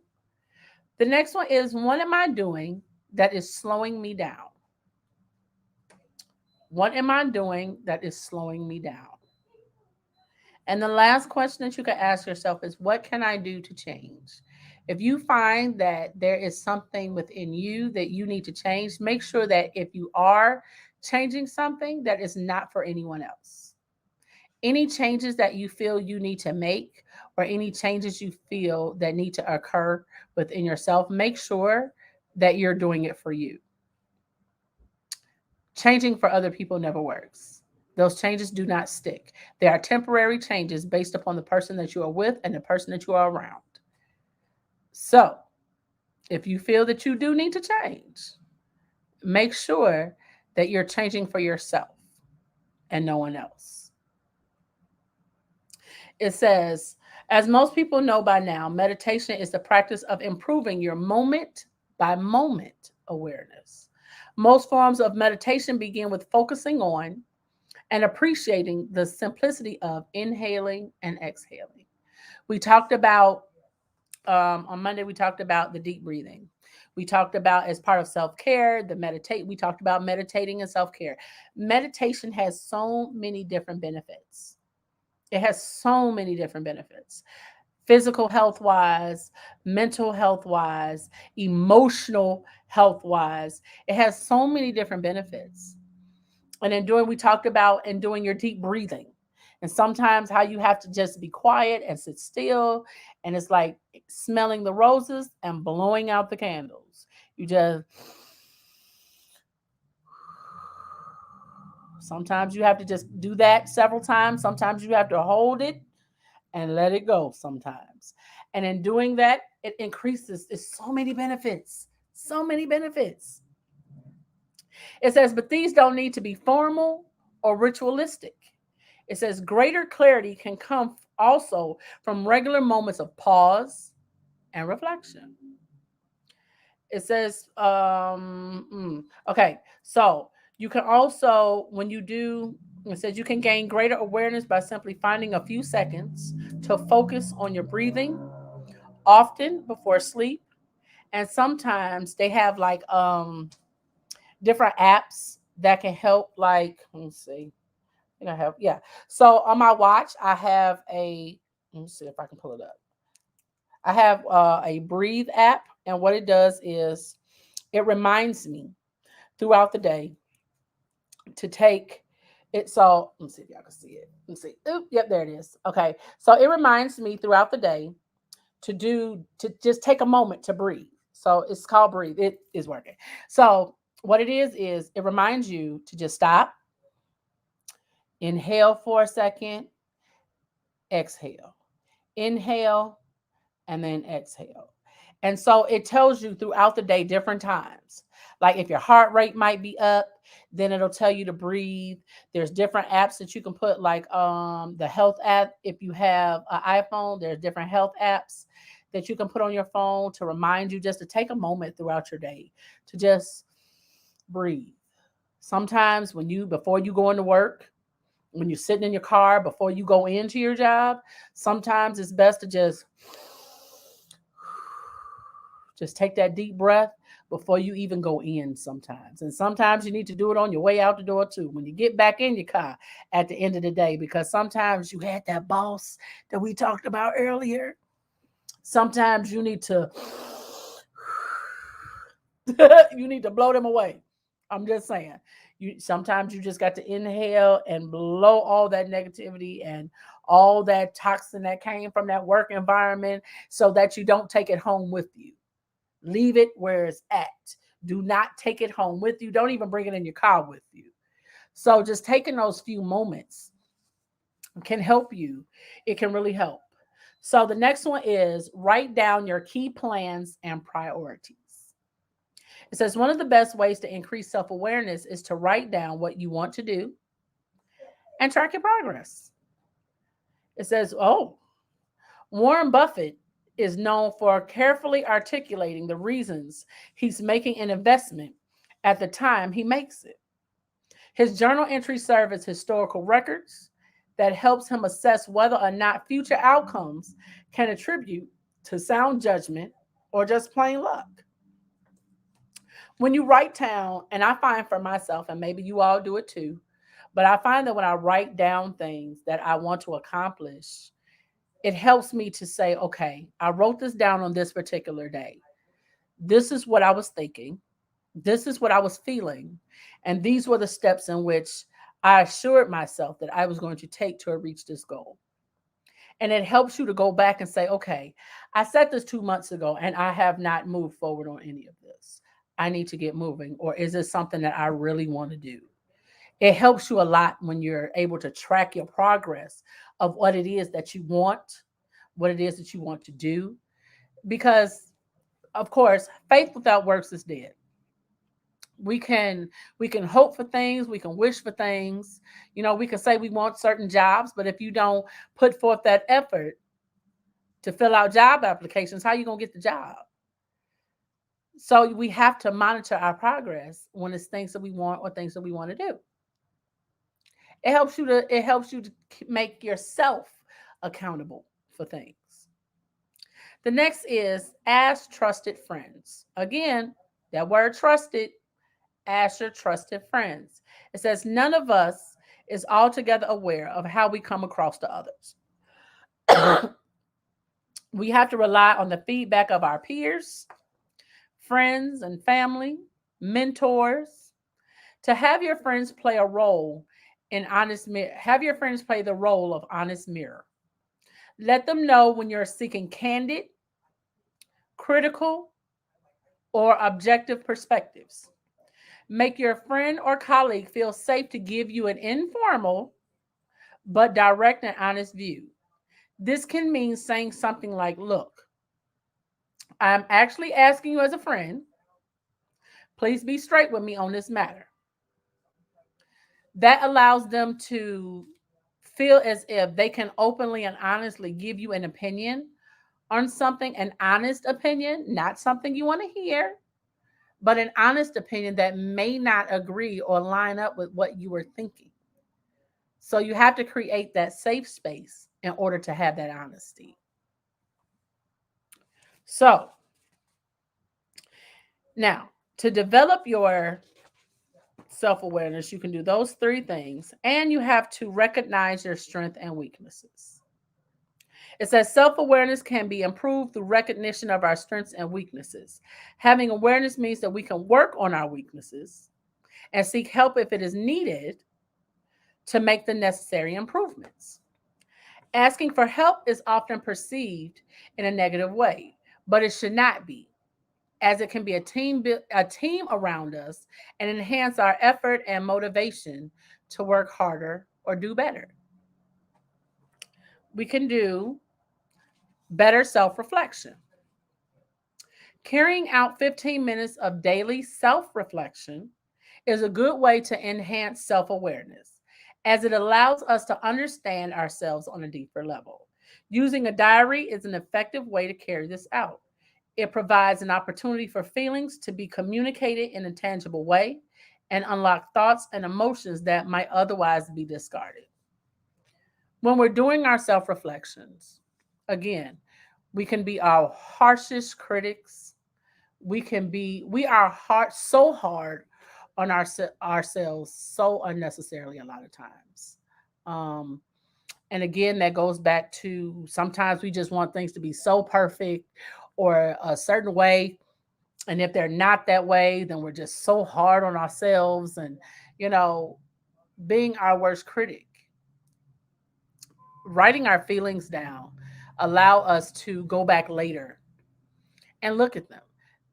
The next one is, what am I doing that is slowing me down? What am I doing that is slowing me down? And the last question that you can ask yourself is, what can I do to change? If you find that there is something within you that you need to change, make sure that if you are changing something, that is not for anyone else. Any changes that you feel you need to make, or any changes you feel that need to occur within yourself, make sure that you're doing it for you. Changing for other people never works. Those changes do not stick. They are temporary changes based upon the person that you are with and the person that you are around. So, if you feel that you do need to change, make sure that you're changing for yourself and no one else. It says, as most people know by now, meditation is the practice of improving your moment by moment awareness. Most forms of meditation begin with focusing on and appreciating the simplicity of inhaling and exhaling. We talked about on Monday, we talked about the deep breathing. We talked about, as part of self-care, the meditate. We talked about meditating and self-care. Meditation has so many different benefits. It has so many different benefits. Physical health wise, mental health wise, emotional health wise. It has so many different benefits. And then we talked about and doing your deep breathing. And sometimes how you have to just be quiet and sit still. And it's like smelling the roses and blowing out the candles. You just, sometimes you have to just do that several times. Sometimes you have to hold it and let it go sometimes. And in doing that, it increases. It's so many benefits. So many benefits. It says, but these don't need to be formal or ritualistic. It says greater clarity can come also from regular moments of pause and reflection. It says, okay, so you can also, when you do, it says you can gain greater awareness by simply finding a few seconds to focus on your breathing, often before sleep. And sometimes they have like different apps that can help, like, let me see. I think I have, yeah. So on my watch, I have let me see if I can pull it up. I have a Breathe app, and what it does is it reminds me throughout the day to take it. So let me see if y'all can see it. Let me see. Oop, yep, there it is. Okay. So it reminds me throughout the day to just take a moment to breathe. So it's called Breathe. It is working. So what it is it reminds you to just stop, inhale for a second, exhale, inhale, and then exhale. And so it tells you throughout the day different times. Like if your heart rate might be up, then it'll tell you to breathe. There's different apps that you can put, like the health app. If you have an iPhone, there's different health apps that you can put on your phone to remind you just to take a moment throughout your day to just breathe. Sometimes before you go into work, when you're sitting in your car, before you go into your job, sometimes it's best to just take that deep breath before you even go in sometimes. And sometimes you need to do it on your way out the door too, when you get back in your car at the end of the day, because sometimes you had that boss that we talked about earlier. Sometimes you need to you need to blow them away. I'm just saying. Sometimes you just got to inhale and blow all that negativity and all that toxin that came from that work environment so that you don't take it home with you. Leave it where it's at. Do not take it home with you. Don't even bring it in your car with you. So just taking those few moments can help you. It can really help. So the next one is write down your key plans and priorities. It says one of the best ways to increase self awareness is to write down what you want to do and track your progress. It says, oh, Warren Buffett is known for carefully articulating the reasons he's making an investment at the time he makes it. His journal entries serve as historical records, that helps him assess whether or not future outcomes can attribute to sound judgment or just plain luck. When you write down, and I find for myself, and maybe you all do it too, but I find that when I write down things that I want to accomplish, it helps me to say, okay, I wrote this down on this particular day. This is what I was thinking. This is what I was feeling. And these were the steps in which I assured myself that I was going to take to reach this goal. And it helps you to go back and say, okay, I said this 2 months ago and I have not moved forward on any of this. I need to get moving. Or is this something that I really want to do? It helps you a lot when you're able to track your progress of what it is that you want, what it is that you want to do. Because, of course, faith without works is dead. We can hope for things, we can wish for things, we can say we want certain jobs, but if you don't put forth that effort to fill out job applications, how are you going to get the job? So we have to monitor our progress when it's things that we want or things that we want to do. It helps you to make yourself accountable for things. The next is ask trusted friends. Again, that word trusted, ask your trusted friends. It says none of us is altogether aware of how we come across to others. We have to rely on the feedback of our peers, friends and family, mentors, to have your friends play a role in have your friends play the role of honest mirror. Let them know when you're seeking candid, critical, or objective perspectives. Make your friend or colleague feel safe to give you an informal but direct and honest view. This can mean saying something like, look, I'm actually asking you as a friend, please be straight with me on this matter. That allows them to feel as if they can openly and honestly give you an opinion on something, an honest opinion, not something you want to hear, but an honest opinion that may not agree or line up with what you were thinking. So you have to create that safe space in order to have that honesty. So now, to develop your self awareness, you can do those three things, and you have to recognize your strengths and weaknesses. It says self awareness can be improved through recognition of our strengths and weaknesses. Having awareness means that we can work on our weaknesses and seek help if it is needed to make the necessary improvements. Asking for help is often perceived in a negative way, but it should not be, as it can be a team around us and enhance our effort and motivation to work harder or do better. We can do better self-reflection. Carrying out 15 minutes of daily self-reflection is a good way to enhance self-awareness, as it allows us to understand ourselves on a deeper level. Using a diary is an effective way to carry this out. It provides an opportunity for feelings to be communicated in a tangible way and unlock thoughts and emotions that might otherwise be discarded. When we're doing our self reflections, again, we can be our harshest critics. We are so hard on ourselves so unnecessarily a lot of times. Um, and again, that goes back to sometimes we just want things to be so perfect or a certain way. And if they're not that way, then we're just so hard on ourselves and, you know, being our worst critic. Writing our feelings down allow us to go back later and look at them.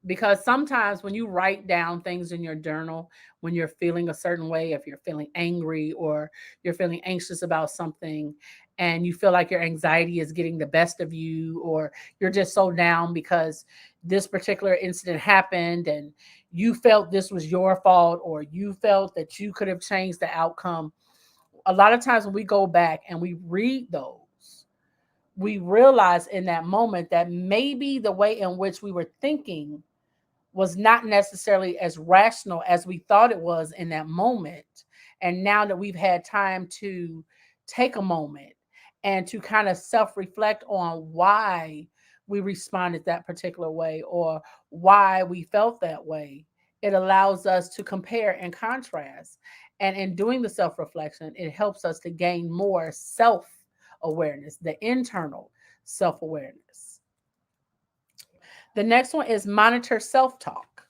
Because sometimes when you write down things in your journal, when you're feeling a certain way, if you're feeling angry or you're feeling anxious about something, and you feel like your anxiety is getting the best of you, or you're just so down because this particular incident happened and you felt this was your fault, or you felt that you could have changed the outcome. A lot of times when we go back and we read those, we realize in that moment that maybe the way in which we were thinking was not necessarily as rational as we thought it was in that moment. And now that we've had time to take a moment and to kind of self reflect on why we responded that particular way or why we felt that way. It allows us to compare and contrast. And in doing the self reflection, it helps us to gain more self awareness, the internal self awareness. The next one is monitor self talk.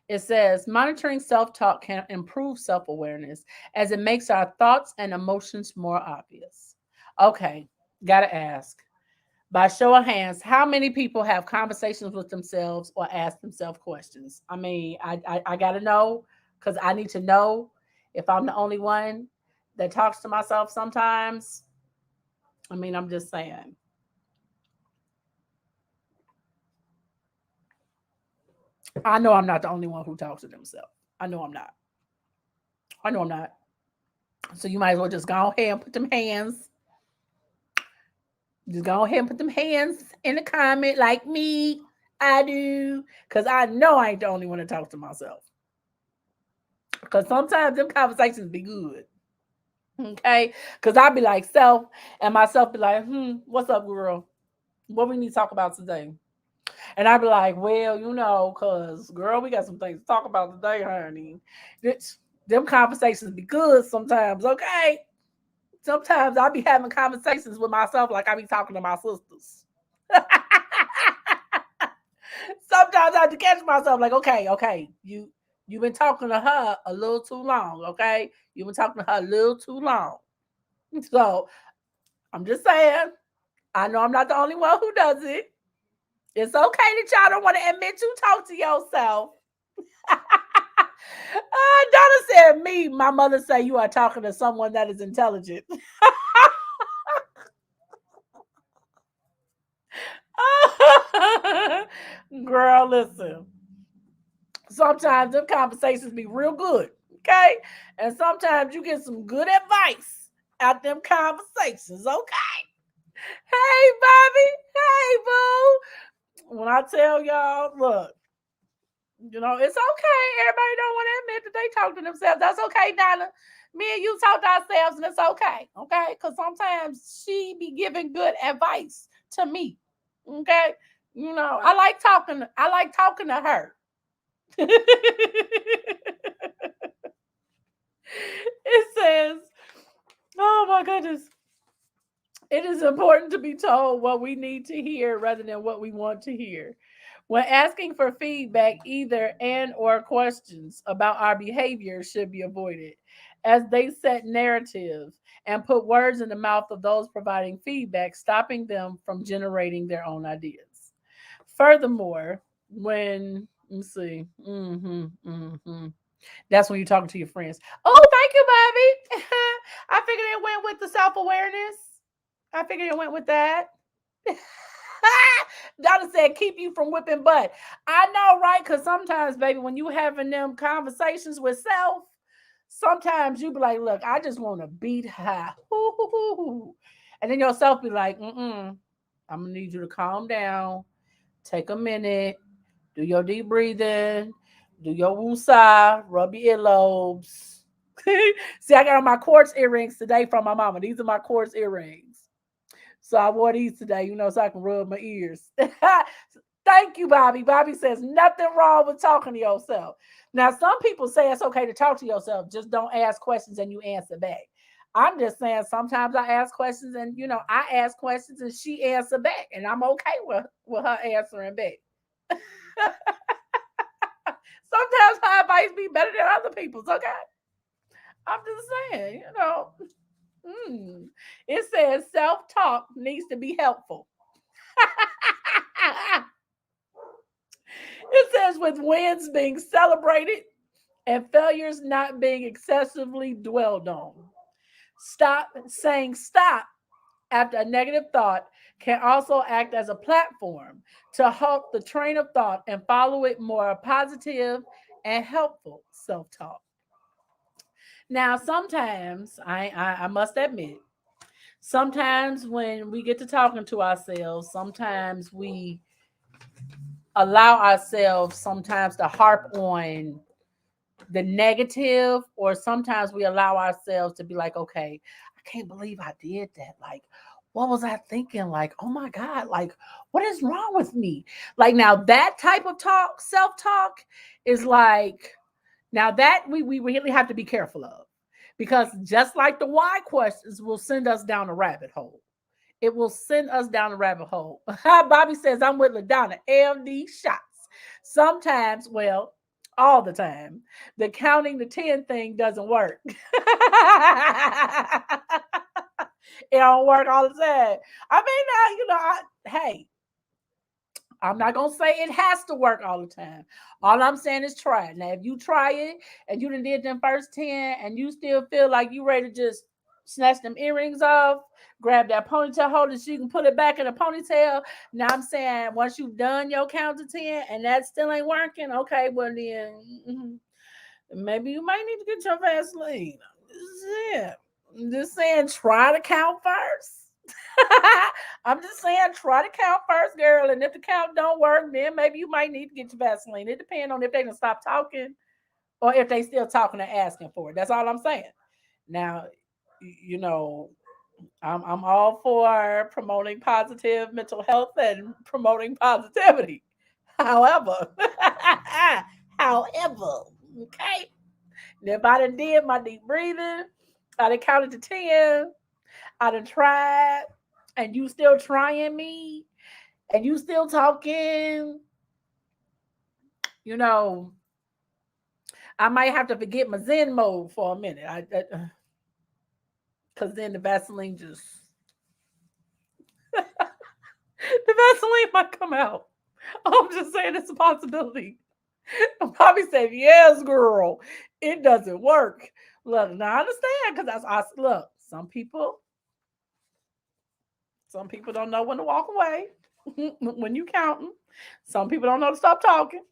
It says monitoring self talk can improve self awareness as it makes our thoughts and emotions more obvious. Okay, gotta ask. By show of hands, how many people have conversations with themselves or ask themselves questions? I mean, I gotta know because I need to know if I'm the only one that talks to myself sometimes. I mean, I'm just saying. I know I'm not the only one who talks to themselves. I know I'm not. I know I'm not. So you might as well just go ahead and put them hands. Just go ahead and put them hands in the comment like me. I do. Because I know I ain't the only one to talk to myself. Because sometimes them conversations be good. Okay? Because I be like self, and myself be like, what's up, girl? What we need to talk about today? And I be like, well, because, girl, we got some things to talk about today, honey. Them conversations be good sometimes, okay? Sometimes I'll be having conversations with myself like I be talking to my sisters. Sometimes I have to catch myself like, okay, you've been talking to her a little too long, okay? You've been talking to her a little too long. So I'm just saying, I know I'm not the only one who does it. It's okay that y'all don't want to admit you talk to yourself. Donna said, me, my mother say you are talking to someone that is intelligent. Girl, listen. Sometimes them conversations be real good, okay? And sometimes you get some good advice out them conversations, okay? Hey, Bobby. Hey, boo. When I tell y'all, look, it's okay. Everybody don't want to admit that they talk to themselves. That's okay, Donna. Me and you talk to ourselves, and it's okay, okay? Because sometimes she be giving good advice to me, okay? I like talking. I like talking to her. It says, oh my goodness. It is important to be told what we need to hear rather than what we want to hear. When asking for feedback, either and or questions about our behavior should be avoided, as they set narratives and put words in the mouth of those providing feedback, stopping them from generating their own ideas. Furthermore, when let's see, that's when you're talking to your friends. Oh, thank you, Bobby. I figured it went with the self awareness. I figured it went with that. Donna said, keep you from whipping butt. I know, right? Because sometimes, baby, when you having them conversations with self, sometimes you be like, look, I just want to beat her. And then yourself be like, I'm going to need you to calm down. Take a minute. Do your deep breathing. Do your woosah. Rub your earlobes. See, I got on my quartz earrings today from my mama. These are my quartz earrings. So I wore these today, so I can rub my ears. Thank you, Bobby. Bobby says nothing wrong with talking to yourself. Now, some people say it's okay to talk to yourself. Just don't ask questions and you answer back. I'm just saying sometimes I ask questions and, I ask questions and she answer back. And I'm okay with her answering back. Sometimes her advice be better than other people's, okay? I'm just saying, It says self talk needs to be helpful. It says with wins being celebrated and failures not being excessively dwelled on. Stop after a negative thought can also act as a platform to halt the train of thought and follow it more positive and helpful self talk. Now, sometimes I must admit, sometimes when we get to talking to ourselves, sometimes we allow ourselves sometimes to harp on the negative, or sometimes we allow ourselves to be like, okay, I can't believe I did that. Like, what was I thinking? Like, oh my God, like, what is wrong with me? Like, now that type of talk, self talk, is like, now that we really have to be careful of, because just like the why questions will send us down a rabbit hole. It will send us down a rabbit hole. Bobby says, I'm with LaDonna. AMD shots. Sometimes, well, all the time, the counting to 10 thing doesn't work. It don't work all the time. I mean, hey, I'm not gonna say it has to work all the time. All I'm saying is try it. Now, if you try it and you done did them first 10 and you still feel like you ready to just snatch them earrings off, grab that ponytail holder so you can put it back in a ponytail. Now I'm saying once you've done your count to 10 and that still ain't working, okay, well then maybe you might need to get your Vaseline. Yeah. I'm just saying try to count first. I'm just saying, try to count first, girl. And if the count don't work, then maybe you might need to get your Vaseline. It depends on if they can stop talking or if they still talking and asking for it. That's all I'm saying. Now, you know, I'm all for promoting positive mental health and promoting positivity. However, okay. And if I done did my deep breathing, I done counted to 10, I done tried, and you still trying me, and you still talking, you know, I might have to forget my Zen mode for a minute. Because then the Vaseline just, the Vaseline might come out. I'm just saying it's a possibility. Bobby said, yes, girl, it doesn't work. Look, now I understand because I look, some people don't know when to walk away when you counting. Some people don't know to stop talking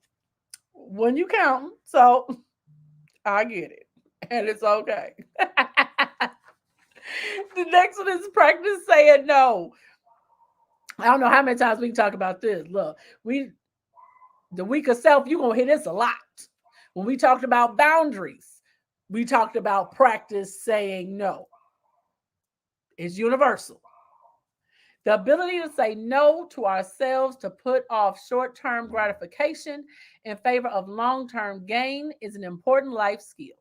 when you counting. So I get it. And it's okay. The next one is practice saying no. I don't know how many times we can talk about this. Look, the week of self, you're gonna hear this a lot. When we talked about boundaries, we talked about practice saying no. It's universal. The ability to say no to ourselves, to put off short term gratification in favor of long term gain, is an important life skill.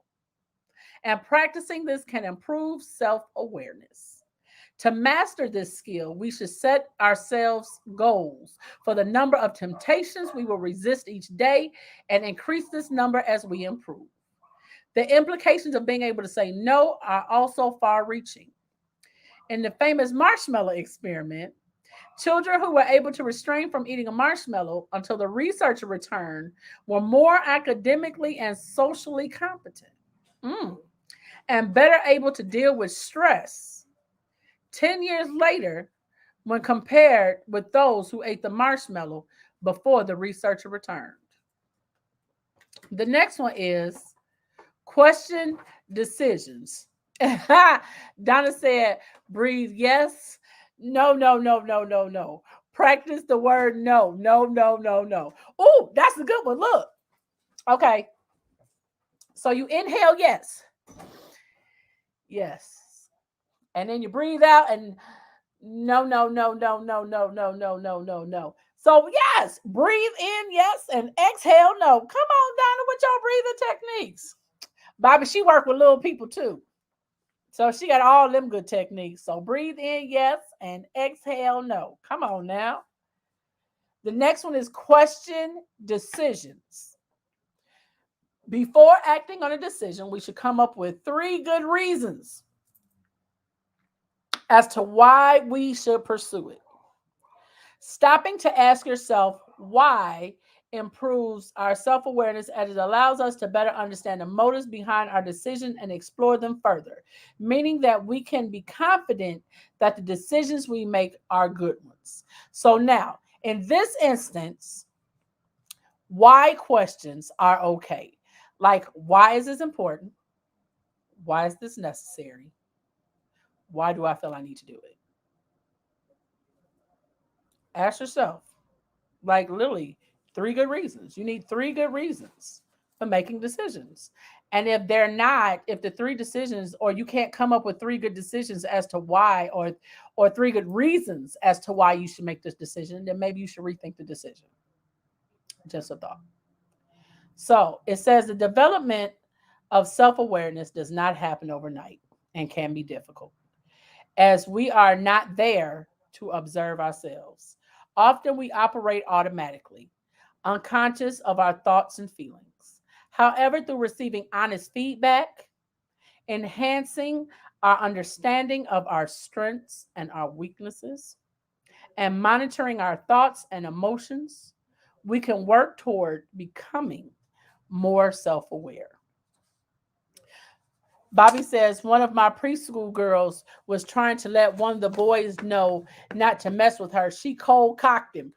And practicing this can improve self awareness. To master this skill, we should set ourselves goals for the number of temptations we will resist each day and increase this number as we improve. The implications of being able to say no are also far reaching. In the famous marshmallow experiment, children who were able to restrain from eating a marshmallow until the researcher returned were more academically and socially competent, mm, and better able to deal with stress 10 years later when compared with those who ate the marshmallow before the researcher returned. The next one is question decisions. Donna said, breathe yes. No, no, no, no, no, no. Practice the word no, no, no, no, no. Oh, that's a good one. Look. Okay. So you inhale yes. Yes. And then you breathe out and no, no, no, no, no, no, no, no, no, no, no. So yes, breathe in yes and exhale no. Come on, Donna, with your breathing techniques. Bobby, she worked with little people too. So she got all them good techniques. So breathe in yes and exhale no. Come on now. The next one is question decisions. Before acting on a decision, we should come up with 3 good reasons as to why we should pursue it. Stopping to ask yourself why improves our self awareness as it allows us to better understand the motives behind our decision and explore them further, meaning that we can be confident that the decisions we make are good ones. So, now in this instance, why questions are okay. Like, why is this important? Why is this necessary? Why do I feel I need to do it? Ask yourself, like, literally, 3 good reasons. You need 3 good reasons. for making decisions. And if they're not, if the three decisions, or you can't come up with three good decisions as to why, or three good reasons as to why you should make this decision, then maybe you should rethink the decision. Just a thought. So it says the development of self awareness does not happen overnight and can be difficult, as we are not there to observe ourselves. Often we operate automatically, unconscious of our thoughts and feelings. However, through receiving honest feedback, enhancing our understanding of our strengths and our weaknesses, and monitoring our thoughts and emotions, we can work toward becoming more self aware. Bobby says one of my preschool girls was trying to let one of the boys know not to mess with her. She cold cocked him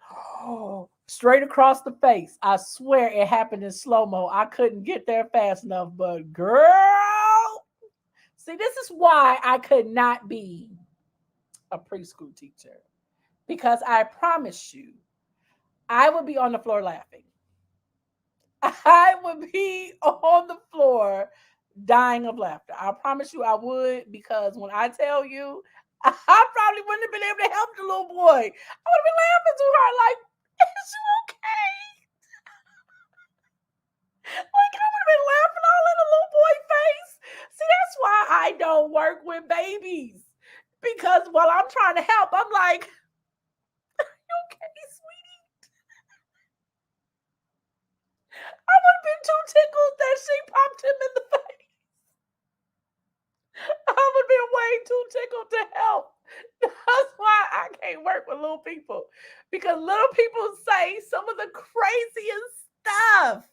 straight across the face. I swear it happened in slow mo. I couldn't get there fast enough, but girl, see, this is why I could not be a preschool teacher, because I promise you, I would be on the floor laughing. I would be on the floor dying of laughter. I promise you I would, because when I tell you, I probably wouldn't have been able to help the little boy. I would have been laughing too hard, like, is you okay? Like, I would have been laughing all in the little boy's face. See, that's why I don't work with babies. Because while I'm trying to help, I'm like, you okay, sweetie? I would have been too tickled that she popped him in the face. I would have been way too tickled to help. That's why I can't work with little people. Because little people say some of the craziest stuff.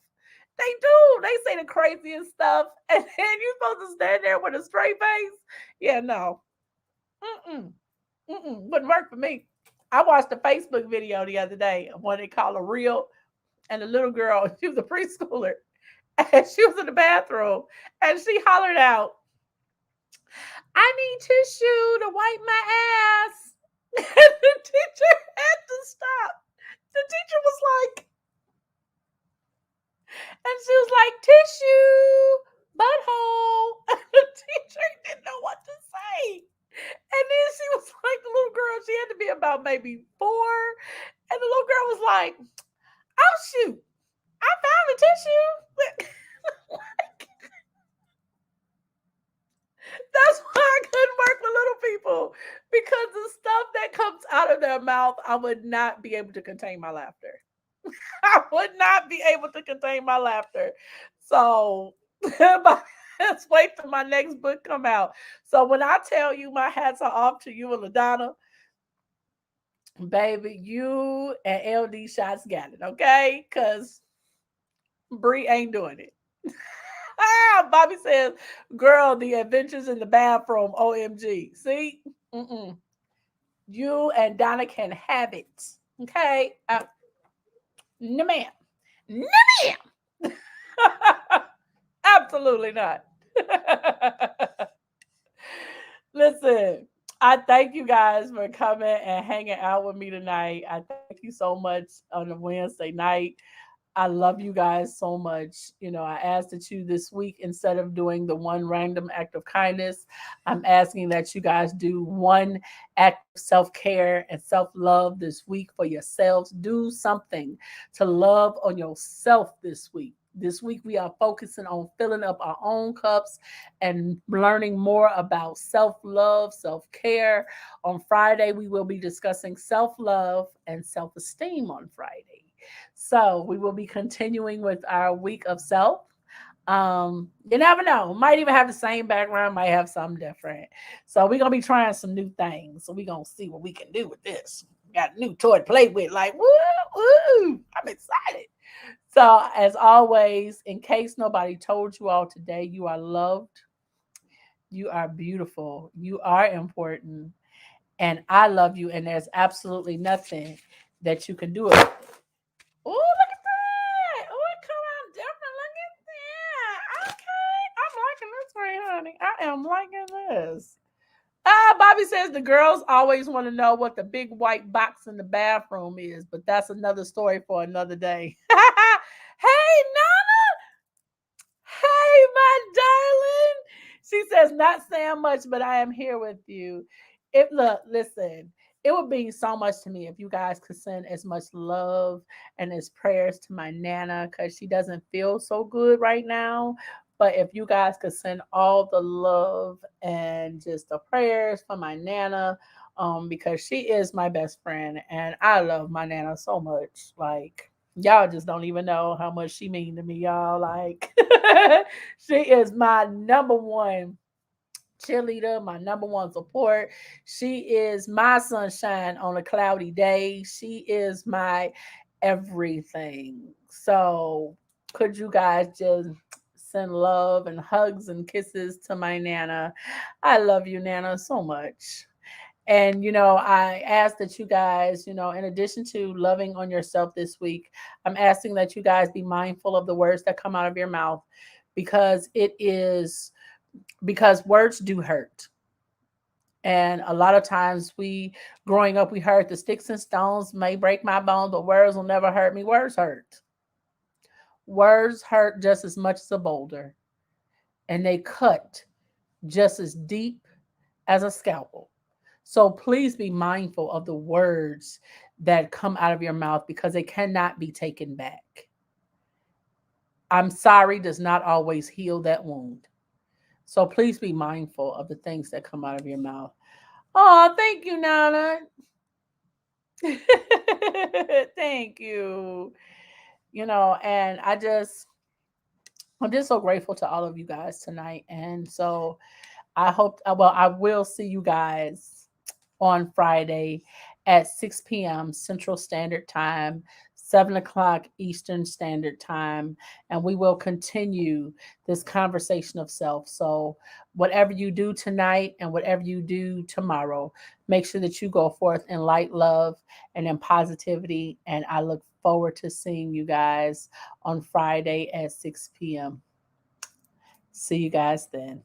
They do. They say the craziest stuff. And then you're supposed to stand there with a straight face. Yeah, no. Mm-mm. Mm-mm. Wouldn't work for me. I watched a Facebook video the other day of one they call a reel. And the little girl, she was a preschooler. And she was in the bathroom. And she hollered out, I need tissue to wipe my ass. And the teacher had to stop. The teacher was like, and she was like, tissue, butthole. And the teacher didn't know what to say. And then she was like, the little girl, she had to be about maybe 4. And the little girl was like, oh, shoot, I found the tissue. That's why I couldn't work with little people, because the stuff that comes out of their mouth, I would not be able to contain my laughter. I would not be able to contain my laughter. So let's wait till my next book come out. So when I tell you my hats are off to you and LaDonna, baby, you and LD Shots got it, okay? Because Bree ain't doing it. Bobby says, girl, the adventures in the bathroom, OMG. See? Mm-mm. You and Donna can have it. Okay? No, ma'am. No, ma'am. Absolutely not. Listen, I thank you guys for coming and hanging out with me tonight. I thank you so much on a Wednesday night. I love you guys so much. You know, I asked that you this week, instead of doing the one random act of kindness, I'm asking that you guys do one act of self care and self love this week for yourselves. Do something to love on yourself this week. This week, we are focusing on filling up our own cups and learning more about self love, self care. On Friday, we will be discussing self love and self esteem on Friday. So we will be continuing with our week of self. You never know. Might even have the same background, might have something different. So we're gonna be trying some new things. So we're gonna see what we can do with this. Got a new toy to play with. Like, woo, woo. I'm excited. So as always, in case nobody told you all today, you are loved, you are beautiful, you are important, and I love you, and there's absolutely nothing that you can do about it. Oh, look at that. Oh, it come out different. Look at that. Okay. I'm liking this right, honey. I am liking this. Bobby says the girls always want to know what the big white box in the bathroom is, but that's another story for another day. Hey, Nana. She says, not saying much, but I am here with you. Listen, it would mean so much to me if you guys could send as much love and as prayers to my Nana because she doesn't feel so good right now. But if you guys could send all the love and just the prayers for my Nana, because she is my best friend and I love my Nana so much. Like, y'all just don't even know how much she mean to me, y'all. Like, she is my number one cheerleader, my number one support. She is my sunshine on a cloudy day. She is my everything. So, could you guys just send love and hugs and kisses to my Nana? I love you, Nana, so much. And, I ask that you guys, in addition to loving on yourself this week, I'm asking that you guys be mindful of the words that come out of your mouth because because words do hurt. And a lot of times growing up, we heard the sticks and stones may break my bones, but words will never hurt me. Words hurt. Words hurt just as much as a boulder, and they cut just as deep as a scalpel. So please be mindful of the words that come out of your mouth because they cannot be taken back. I'm sorry does not always heal that wound. So please be mindful of the things that come out of your mouth. Oh, thank you, Nana. Thank you. And I'm just so grateful to all of you guys tonight. And so I will see you guys on Friday at 6 p.m. Central Standard Time, 7 o'clock Eastern Standard Time, and we will continue this conversation of self. So, whatever you do tonight and whatever you do tomorrow, make sure that you go forth in light, love, and in positivity. And I look forward to seeing you guys on Friday at 6 p.m. See you guys then.